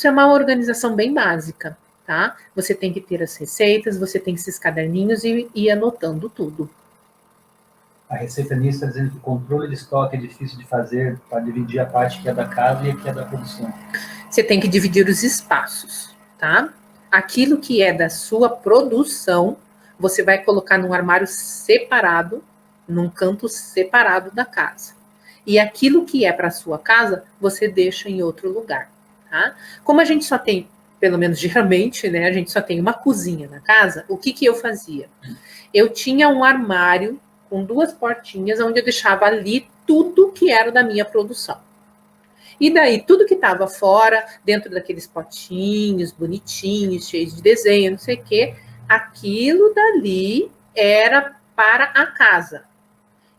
A: é uma organização bem básica, tá? Você tem que ter as receitas, você tem esses caderninhos e ir anotando tudo.
B: A recepcionista está dizendo que o controle de estoque é difícil de fazer para dividir a parte que é da casa e a que é da produção.
A: Você tem que dividir os espaços, tá? Aquilo que é da sua produção, você vai colocar num armário separado, num canto separado da casa. E aquilo que é para a sua casa, você deixa em outro lugar, tá? Como a gente só tem, pelo menos geralmente, né, a gente só tem uma cozinha na casa, o que eu fazia? Eu tinha um armário com 2 portinhas, onde eu deixava ali tudo que era da minha produção. E daí, tudo que estava fora, dentro daqueles potinhos bonitinhos, cheios de desenho, não sei o quê, aquilo dali era para a casa.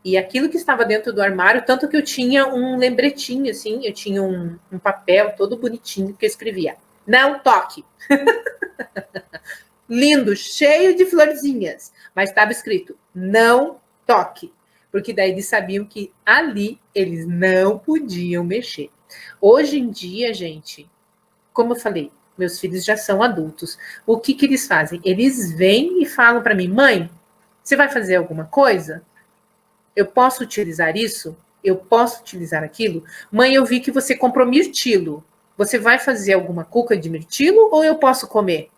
A: E aquilo que estava dentro do armário, tanto que eu tinha um lembretinho, assim, eu tinha um papel todo bonitinho que eu escrevia: não toque. Lindo, cheio de florzinhas, mas estava escrito: não toque. Porque daí eles sabiam que ali eles não podiam mexer. Hoje em dia, gente, como eu falei, meus filhos já são adultos. O que eles fazem? Eles vêm e falam para mim: mãe, você vai fazer alguma coisa? Eu posso utilizar isso? Eu posso utilizar aquilo? Mãe, eu vi que você comprou mirtilo. Você vai fazer alguma cuca de mirtilo ou eu posso comer?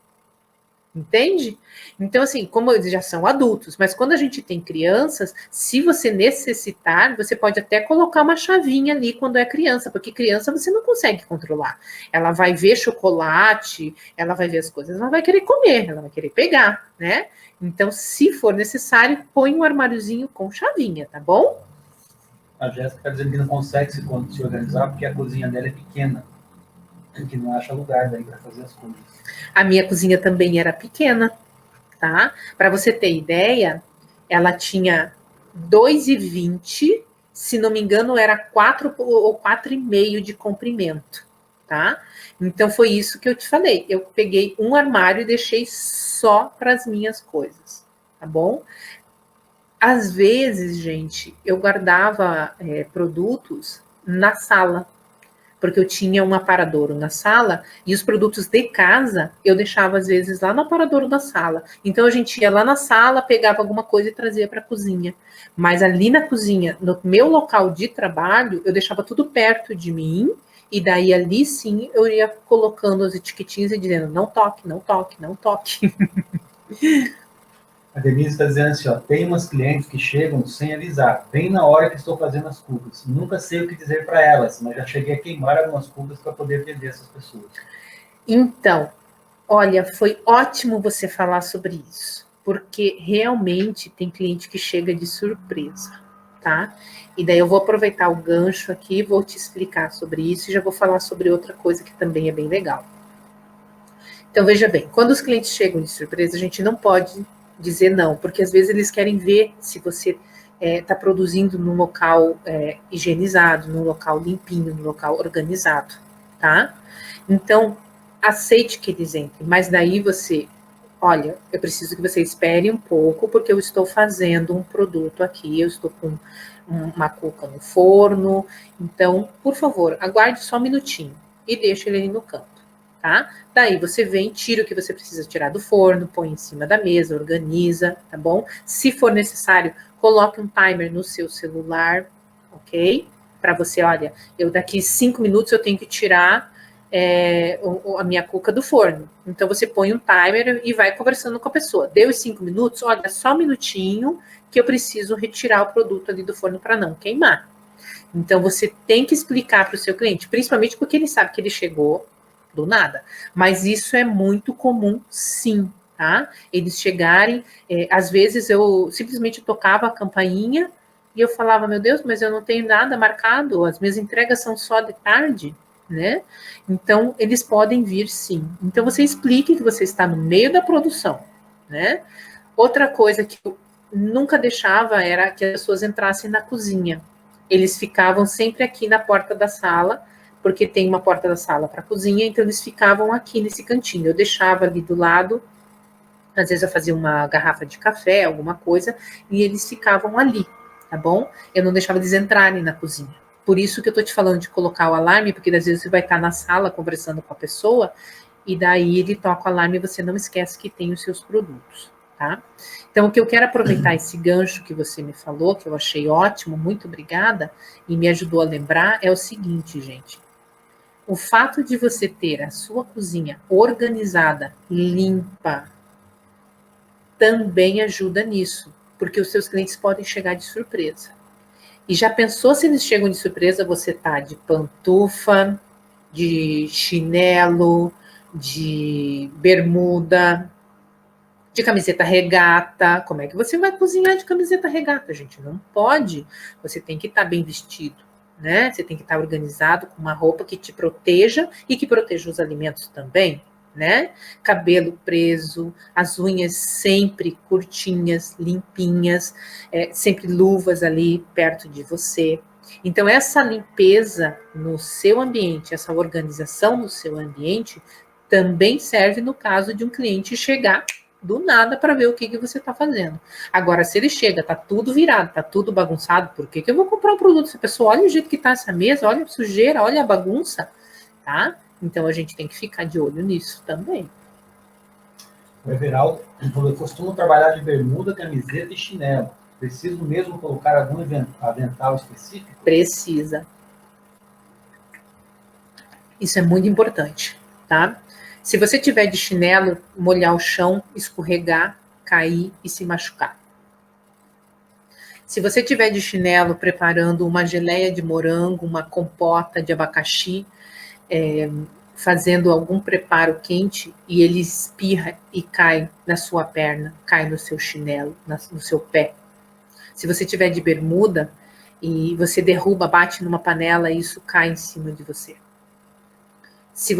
A: Entende? Então, assim, como eles já são adultos, mas quando a gente tem crianças, se você necessitar, você pode até colocar uma chavinha ali quando é criança, porque criança você não consegue controlar. Ela vai ver chocolate, ela vai ver as coisas, ela vai querer comer, ela vai querer pegar, né? Então, se for necessário, põe um armáriozinho com chavinha, tá bom?
B: A Jéssica está dizendo que não consegue se organizar porque a cozinha dela é pequena, que não acha lugar daí para fazer as coisas.
A: A minha cozinha também era pequena, tá? Para você ter ideia, ela tinha 2,20, se não me engano, era 4 ou 4,5 de comprimento, tá? Então foi isso que eu te falei. Eu peguei um armário e deixei só para as minhas coisas, tá bom? Às vezes, gente, eu guardava produtos na sala, porque eu tinha um aparadouro na sala e os produtos de casa eu deixava às vezes lá no aparadouro da sala. Então a gente ia lá na sala, pegava alguma coisa e trazia para a cozinha. Mas ali na cozinha, no meu local de trabalho, eu deixava tudo perto de mim e daí ali sim eu ia colocando as etiquetinhas e dizendo: não toque, não toque, não toque.
B: A Denise está dizendo assim, ó, tem umas clientes que chegam sem avisar, bem na hora que estou fazendo as cucas. Nunca sei o que dizer para elas, mas já cheguei a queimar algumas cucas para poder atender essas pessoas.
A: Então, olha, foi ótimo você falar sobre isso, porque realmente tem cliente que chega de surpresa, tá? E daí eu vou aproveitar o gancho aqui, vou te explicar sobre isso e já vou falar sobre outra coisa que também é bem legal. Então, veja bem, quando os clientes chegam de surpresa, a gente não pode dizer não, porque às vezes eles querem ver se você está produzindo num local higienizado, num local limpinho, num local organizado, tá? Então, aceite que eles entrem, mas daí você, olha, eu preciso que você espere um pouco, porque eu estou fazendo um produto aqui, eu estou com uma cuca no forno, então, por favor, aguarde só um minutinho e deixe ele aí no canto, tá? Daí você vem, tira o que você precisa tirar do forno, põe em cima da mesa, organiza, tá bom? Se for necessário, coloque um timer no seu celular, ok? Para você, olha, eu daqui 5 minutos eu tenho que tirar a minha cuca do forno. Então você põe um timer e vai conversando com a pessoa. Deu os 5 minutos, olha, só um minutinho que eu preciso retirar o produto ali do forno para não queimar. Então você tem que explicar para o seu cliente, principalmente porque ele sabe que ele chegou do nada. Mas isso é muito comum, sim, tá? Eles chegarem, às vezes eu simplesmente tocava a campainha e eu falava, meu Deus, mas eu não tenho nada marcado, as minhas entregas são só de tarde, né? Então, eles podem vir sim. Então, você explique que você está no meio da produção, né? Outra coisa que eu nunca deixava era que as pessoas entrassem na cozinha. Eles ficavam sempre aqui na porta da sala, porque tem uma porta da sala para a cozinha, então eles ficavam aqui nesse cantinho. Eu deixava ali do lado, às vezes eu fazia uma garrafa de café, alguma coisa, e eles ficavam ali, tá bom? Eu não deixava eles entrarem na cozinha. Por isso que eu tô te falando de colocar o alarme, porque às vezes você vai estar na sala conversando com a pessoa, e daí ele toca o alarme e você não esquece que tem os seus produtos, tá? Então, o que eu quero aproveitar esse gancho que você me falou, que eu achei ótimo, muito obrigada, e me ajudou a lembrar, é o seguinte, gente. O fato de você ter a sua cozinha organizada, limpa, também ajuda nisso, porque os seus clientes podem chegar de surpresa. E já pensou se eles chegam de surpresa, você tá de pantufa, de chinelo, de bermuda, de camiseta regata? Como é que você vai cozinhar de camiseta regata, gente? Não pode. Você tem que estar bem vestido, né? Você tem que estar organizado com uma roupa que te proteja e que proteja os alimentos também, né? Cabelo preso, as unhas sempre curtinhas, limpinhas, sempre luvas ali perto de você. Então, essa limpeza no seu ambiente, essa organização no seu ambiente, também serve no caso de um cliente chegar do nada para ver o que você está fazendo. Agora, se ele chega, tá tudo virado, tá tudo bagunçado, por que eu vou comprar um produto? Se a pessoa olha o jeito que tá essa mesa, olha a sujeira, olha a bagunça, tá? Então, a gente tem que ficar de olho nisso também.
B: O Everaldo falou: eu costumo trabalhar de bermuda, camiseta e chinelo. Preciso mesmo colocar algum avental específico?
A: Precisa. Isso é muito importante, tá? Se você tiver de chinelo, molhar o chão, escorregar, cair e se machucar. Se você tiver de chinelo preparando uma geleia de morango, uma compota de abacaxi, fazendo algum preparo quente e ele espirra e cai na sua perna, cai no seu chinelo, no seu pé. Se você tiver de bermuda e você derruba, bate numa panela e isso cai em cima de você. Se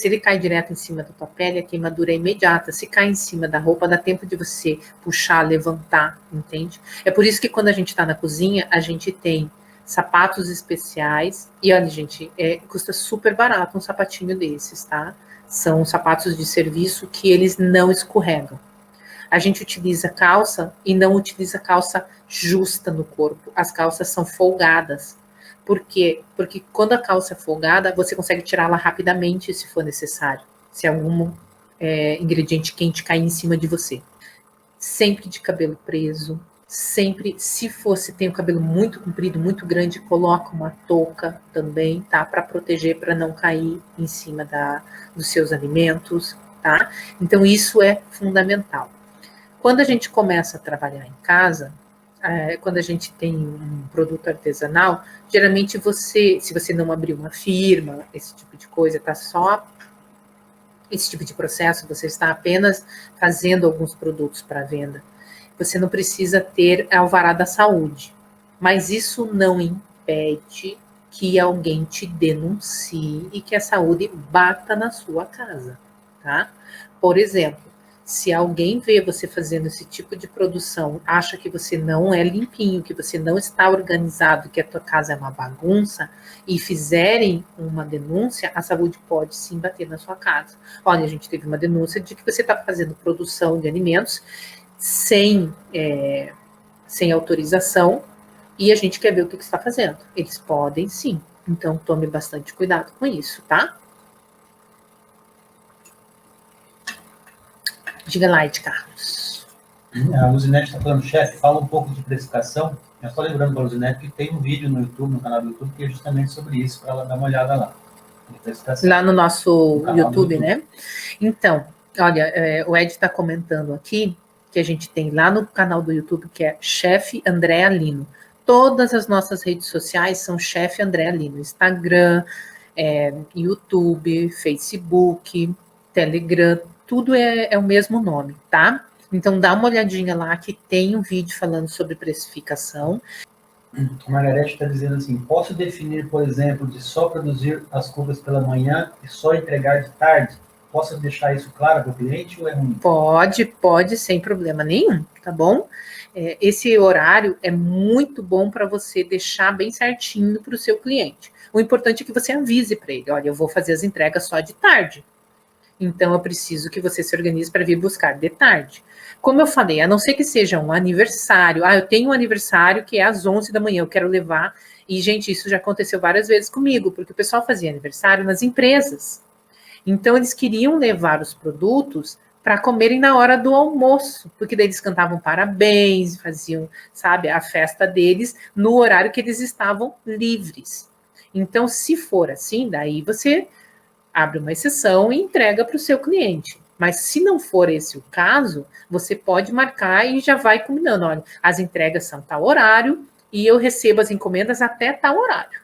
A: ele cai direto em cima da tua pele, a queimadura é imediata. Se cai em cima da roupa, dá tempo de você puxar, levantar, entende? É por isso que quando a gente está na cozinha, a gente tem sapatos especiais. E olha, gente, custa super barato um sapatinho desses, tá? São sapatos de serviço que eles não escorregam. A gente utiliza calça e não utiliza calça justa no corpo. As calças são folgadas. Por quê? Porque quando a calça é folgada, você consegue tirá-la rapidamente se for necessário. Se algum ingrediente quente cair em cima de você. Sempre de cabelo preso. Sempre, se tem o cabelo muito comprido, muito grande, coloca uma touca também, tá? Para proteger, para não cair em cima dos seus alimentos, tá? Então, isso é fundamental. Quando a gente começa a trabalhar em casa, quando a gente tem um produto artesanal, geralmente se você não abrir uma firma, esse tipo de coisa, tá só esse tipo de processo, você está apenas fazendo alguns produtos para venda. Você não precisa ter alvará da saúde, mas isso não impede que alguém te denuncie e que a saúde bata na sua casa, tá? Por exemplo, se alguém vê você fazendo esse tipo de produção, acha que você não é limpinho, que você não está organizado, que a tua casa é uma bagunça, e fizerem uma denúncia, a saúde pode sim bater na sua casa. Olha, a gente teve uma denúncia de que você está fazendo produção de alimentos sem autorização, e a gente quer ver o que você está fazendo. Eles podem sim. Então, tome bastante cuidado com isso, tá? Diga lá, Ed Carlos.
B: A Luzinete está falando, chefe, fala um pouco de precificação. Eu só lembrando para a Luzinete que tem um vídeo no YouTube, no canal do YouTube, que é justamente sobre isso, para ela dar uma olhada lá.
A: Lá no nosso YouTube, né? Então, olha, o Ed está comentando aqui que a gente tem lá no canal do YouTube, que é Chefe Andréa Lino. Todas as nossas redes sociais são Chefe Andréa Lino. Instagram, YouTube, Facebook, Telegram, tudo é o mesmo nome, tá? Então, dá uma olhadinha lá que tem um vídeo falando sobre precificação.
B: A Margarete está dizendo assim, posso definir, por exemplo, de só produzir as cubas pela manhã e só entregar de tarde? Posso deixar isso claro para o cliente ou é ruim?
A: Pode, sem problema nenhum, tá bom? Esse horário é muito bom para você deixar bem certinho para o seu cliente. O importante é que você avise para ele, olha, eu vou fazer as entregas só de tarde. Então, eu preciso que você se organize para vir buscar de tarde. Como eu falei, a não ser que seja um aniversário. Eu tenho um aniversário que é às 11 da manhã, eu quero levar. E, gente, isso já aconteceu várias vezes comigo, porque o pessoal fazia aniversário nas empresas. Então, eles queriam levar os produtos para comerem na hora do almoço, porque daí eles cantavam parabéns, faziam, sabe, a festa deles no horário que eles estavam livres. Então, se for assim, daí você abre uma exceção e entrega para o seu cliente. Mas se não for esse o caso, você pode marcar e já vai combinando. Olha, as entregas são tal horário e eu recebo as encomendas até tal horário.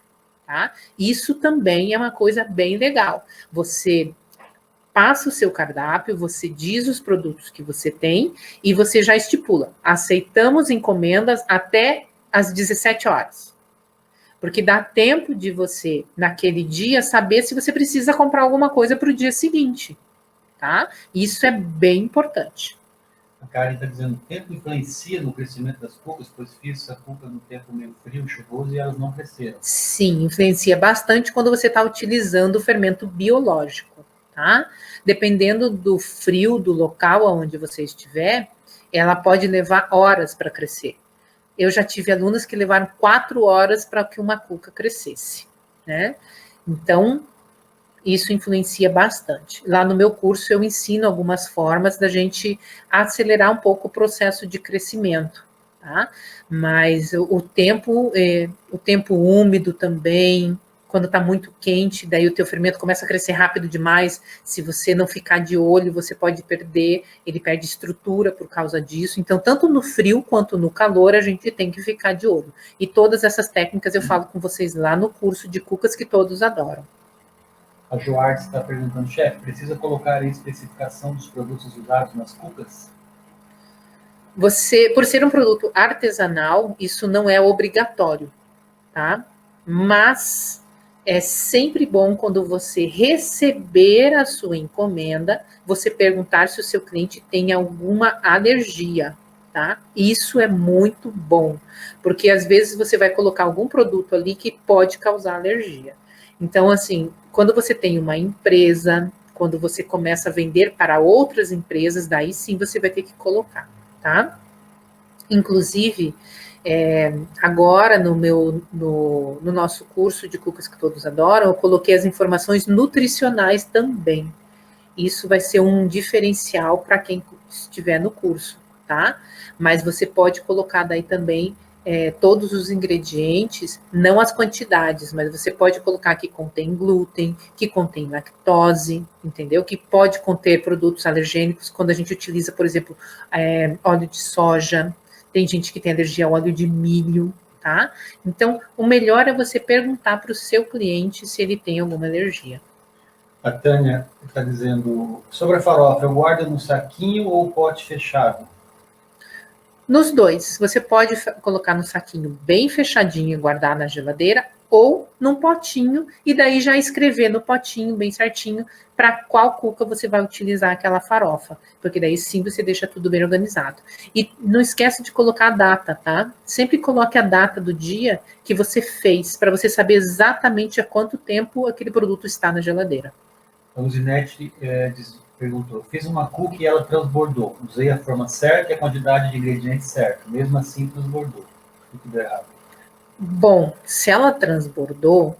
A: Tá? Isso também é uma coisa bem legal. Você passa o seu cardápio, você diz os produtos que você tem e você já estipula. Aceitamos encomendas até às 17 horas. Porque dá tempo de você, naquele dia, saber se você precisa comprar alguma coisa para o dia seguinte, tá? Isso é bem importante.
B: A Karen está dizendo, o tempo influencia no crescimento das cucas, pois fiz essa cuca no tempo meio frio, chuvoso, e elas não cresceram.
A: Sim, influencia bastante quando você está utilizando o fermento biológico, tá? Dependendo do frio, do local onde você estiver, ela pode levar horas para crescer. Eu já tive alunas que levaram 4 horas para que uma cuca crescesse, né? Então, isso influencia bastante. Lá no meu curso eu ensino algumas formas da gente acelerar um pouco o processo de crescimento, tá? Mas o tempo úmido também, quando está muito quente, daí o teu fermento começa a crescer rápido demais. Se você não ficar de olho, você pode perder, ele perde estrutura por causa disso. Então, tanto no frio quanto no calor, a gente tem que ficar de olho. E todas essas técnicas eu falo com vocês lá no curso de cucas que todos adoram.
B: A Joarte está perguntando, chefe, precisa colocar a especificação dos produtos usados nas cucas?
A: Você, por ser um produto artesanal, isso não é obrigatório, tá? Mas é sempre bom quando você receber a sua encomenda, você perguntar se o seu cliente tem alguma alergia, tá? Isso é muito bom, porque às vezes você vai colocar algum produto ali que pode causar alergia. Então, assim, quando você tem uma empresa, quando você começa a vender para outras empresas, daí sim você vai ter que colocar, tá? Inclusive, agora no nosso curso de cucas que todos adoram, eu coloquei as informações nutricionais também. Isso vai ser um diferencial para quem estiver no curso, tá? Mas você pode colocar daí também todos os ingredientes, não as quantidades, mas você pode colocar que contém glúten, que contém lactose, entendeu? Que pode conter produtos alergênicos, quando a gente utiliza, por exemplo, óleo de soja. Tem gente que tem alergia ao óleo de milho, tá? Então, o melhor é você perguntar para o seu cliente se ele tem alguma alergia.
B: A Tânia está dizendo, sobre a farofa, eu guardo no saquinho ou pote fechado?
A: Nos dois, você pode colocar no saquinho bem fechadinho e guardar na geladeira, ou num potinho, e daí já escrever no potinho bem certinho para qual cuca você vai utilizar aquela farofa, porque daí sim você deixa tudo bem organizado. E não esquece de colocar a data, tá? Sempre coloque a data do dia que você fez, para você saber exatamente há quanto tempo aquele produto está na geladeira.
B: A Luzinete perguntou, fiz uma cuca e ela transbordou. Usei a forma certa e a quantidade de ingredientes certa. Mesmo assim, transbordou. Tudo errado.
A: Bom, se ela transbordou,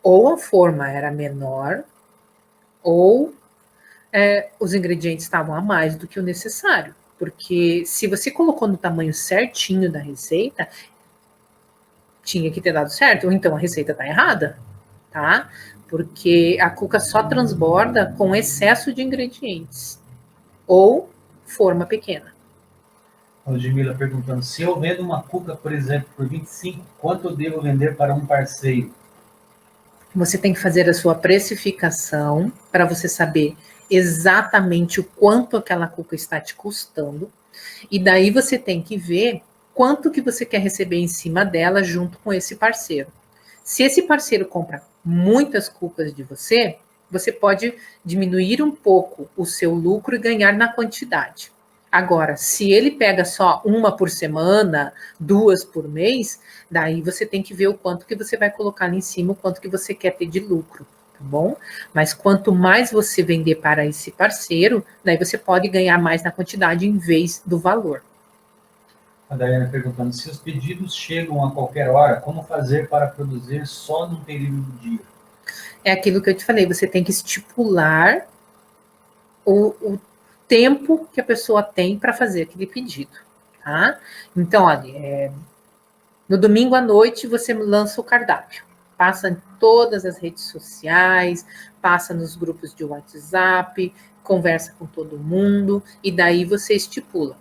A: ou a forma era menor, ou os ingredientes estavam a mais do que o necessário. Porque se você colocou no tamanho certinho da receita, tinha que ter dado certo, ou então a receita está errada, tá? Porque a cuca só transborda com excesso de ingredientes, ou forma pequena.
B: A Ludmila perguntando, se eu vendo uma cuca, por exemplo, por 25, quanto eu devo vender para um parceiro?
A: Você tem que fazer a sua precificação para você saber exatamente o quanto aquela cuca está te custando. E daí você tem que ver quanto que você quer receber em cima dela junto com esse parceiro. Se esse parceiro compra muitas cucas de você, você pode diminuir um pouco o seu lucro e ganhar na quantidade. Agora, se ele pega só uma por semana, 2 por mês, daí você tem que ver o quanto que você vai colocar ali em cima, o quanto que você quer ter de lucro, tá bom? Mas quanto mais você vender para esse parceiro, daí você pode ganhar mais na quantidade em vez do valor.
B: A Daiane perguntando, se os pedidos chegam a qualquer hora, como fazer para produzir só num período do dia?
A: É aquilo que eu te falei, você tem que estipular o tempo que a pessoa tem para fazer aquele pedido, tá? Então, olha, no domingo à noite você lança o cardápio, passa em todas as redes sociais, passa nos grupos de WhatsApp, conversa com todo mundo, e daí você estipula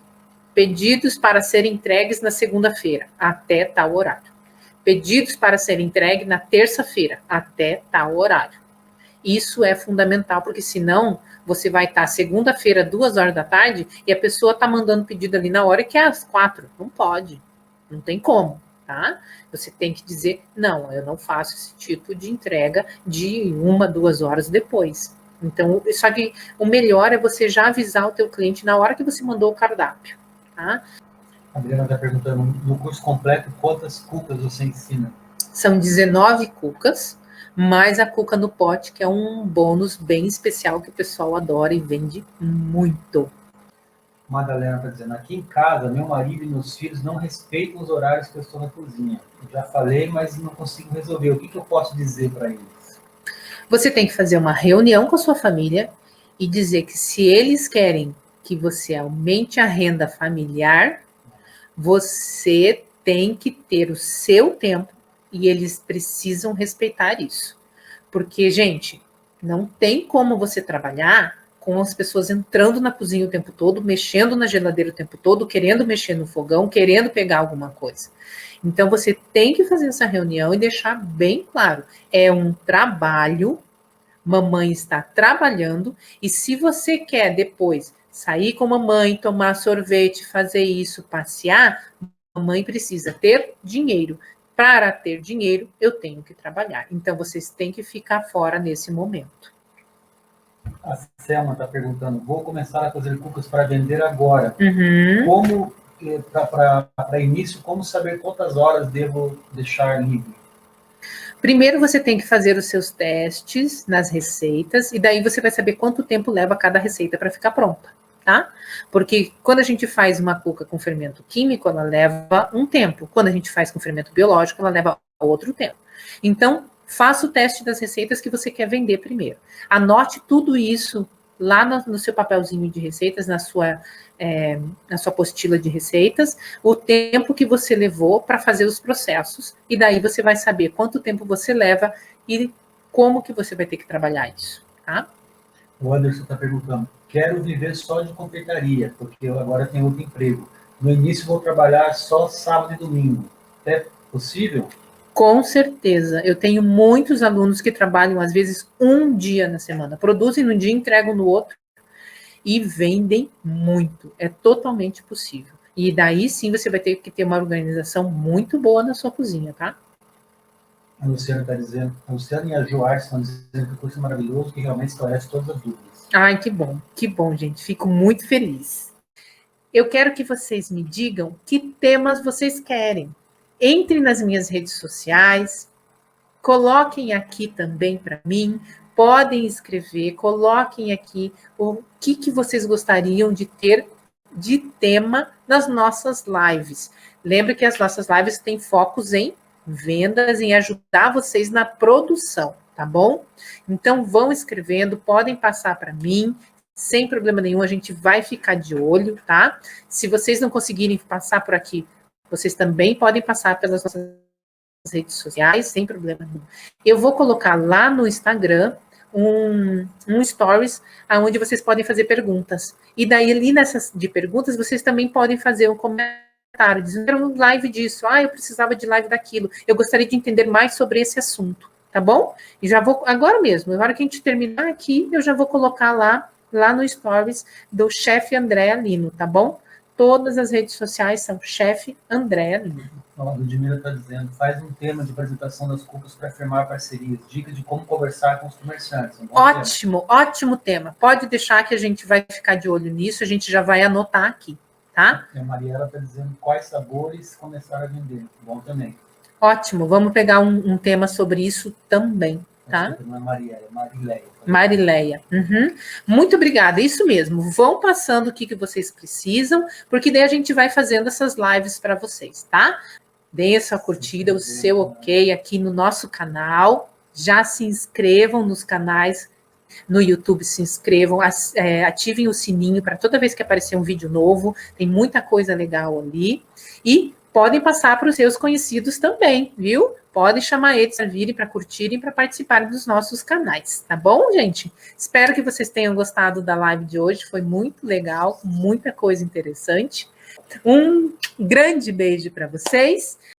A: pedidos para serem entregues na segunda-feira, até tal horário. Pedidos para serem entregues na terça-feira, até tal horário. Isso é fundamental, porque senão você vai estar segunda-feira, 2 horas da tarde, e a pessoa está mandando pedido ali na hora que é às 4. Não pode, não tem como, tá? Você tem que dizer, não, eu não faço esse tipo de entrega de 1, 2 horas depois. Então, só que o melhor é você já avisar o teu cliente na hora que você mandou o cardápio, tá?
B: A Adriana está perguntando, no curso completo, quantas cucas você ensina?
A: São 19 cucas, mais a cuca no pote, que é um bônus bem especial que o pessoal adora e vende muito.
B: Madalena está dizendo, aqui em casa, meu marido e meus filhos não respeitam os horários que eu estou na cozinha. Eu já falei, mas não consigo resolver. O que eu posso dizer para eles?
A: Você tem que fazer uma reunião com a sua família e dizer que se eles querem que você aumente a renda familiar, você tem que ter o seu tempo e eles precisam respeitar isso. Porque, gente, não tem como você trabalhar com as pessoas entrando na cozinha o tempo todo, mexendo na geladeira o tempo todo, querendo mexer no fogão, querendo pegar alguma coisa. Então, você tem que fazer essa reunião e deixar bem claro. É um trabalho, mamãe está trabalhando, e se você quer depois sair com a mamãe, tomar sorvete, fazer isso, passear, mamãe precisa ter dinheiro. Para ter dinheiro, eu tenho que trabalhar. Então, vocês têm que ficar fora nesse momento.
B: A Selma está perguntando, vou começar a fazer cucas para vender agora.
A: Uhum.
B: Para início, como saber quantas horas devo deixar livre?
A: Primeiro você tem que fazer os seus testes nas receitas, e daí você vai saber quanto tempo leva cada receita para ficar pronta, tá? Porque quando a gente faz uma cuca com fermento químico, ela leva um tempo. Quando a gente faz com fermento biológico, ela leva outro tempo. Então, faça o teste das receitas que você quer vender primeiro. Anote tudo isso lá no seu papelzinho de receitas, na sua apostila de receitas, o tempo que você levou para fazer os processos, e daí você vai saber quanto tempo você leva e como que você vai ter que trabalhar isso, tá?
B: O Anderson está perguntando, quero viver só de confeitaria, porque eu agora tenho outro emprego. No início vou trabalhar só sábado e domingo. É possível?
A: Com certeza. Eu tenho muitos alunos que trabalham, às vezes, um dia na semana. Produzem num dia, entregam no outro e vendem muito. É totalmente possível. E daí sim você vai ter que ter uma organização muito boa na sua cozinha, tá?
B: A Luciana está dizendo, a Luciana e a Joar estão dizendo que o curso é maravilhoso, que realmente esclarece todas as dúvidas.
A: Ai, que bom, gente. Fico muito feliz. Eu quero que vocês me digam que temas vocês querem. Entre nas minhas redes sociais, coloquem aqui também para mim, podem escrever, coloquem aqui o que vocês gostariam de ter de tema nas nossas lives. Lembre que as nossas lives têm focos em vendas, em ajudar vocês na produção, tá bom? Então vão escrevendo, podem passar para mim, sem problema nenhum, a gente vai ficar de olho, tá? Se vocês não conseguirem passar por aqui, vocês também podem passar pelas nossas redes sociais, sem problema nenhum. Eu vou colocar lá no Instagram um stories onde vocês podem fazer perguntas. E daí, ali nessas de perguntas, vocês também podem fazer um comentário, dizendo live disso, eu precisava de live daquilo, eu gostaria de entender mais sobre esse assunto, tá bom? E já vou, agora mesmo, na hora que a gente terminar aqui, eu já vou colocar lá no stories do chefe Andréa Lino, tá bom? Todas as redes sociais são chefe Andréa Lino.
B: A Ludmila está dizendo, faz um tema de apresentação das cucas para firmar parcerias, dicas de como conversar com os comerciantes.
A: Ótimo tema. Pode deixar que a gente vai ficar de olho nisso, a gente já vai anotar aqui, tá?
B: A Mariela está dizendo quais sabores começar a vender. Bom também.
A: Ótimo, vamos pegar um tema sobre isso também, tá?
B: Não é Mariela, é Marileia.
A: Marileia. Uhum. Muito obrigada, isso mesmo. Vão passando o que vocês precisam, porque daí a gente vai fazendo essas lives para vocês, tá? Deem a sua curtida, o seu ok aqui no nosso canal. Já se inscrevam nos canais no YouTube, se inscrevam, ativem o sininho para toda vez que aparecer um vídeo novo. Tem muita coisa legal ali. E podem passar para os seus conhecidos também, viu? Podem chamar eles para virem, para curtirem, para participarem dos nossos canais, tá bom, gente? Espero que vocês tenham gostado da live de hoje. Foi muito legal, muita coisa interessante. Um grande beijo para vocês.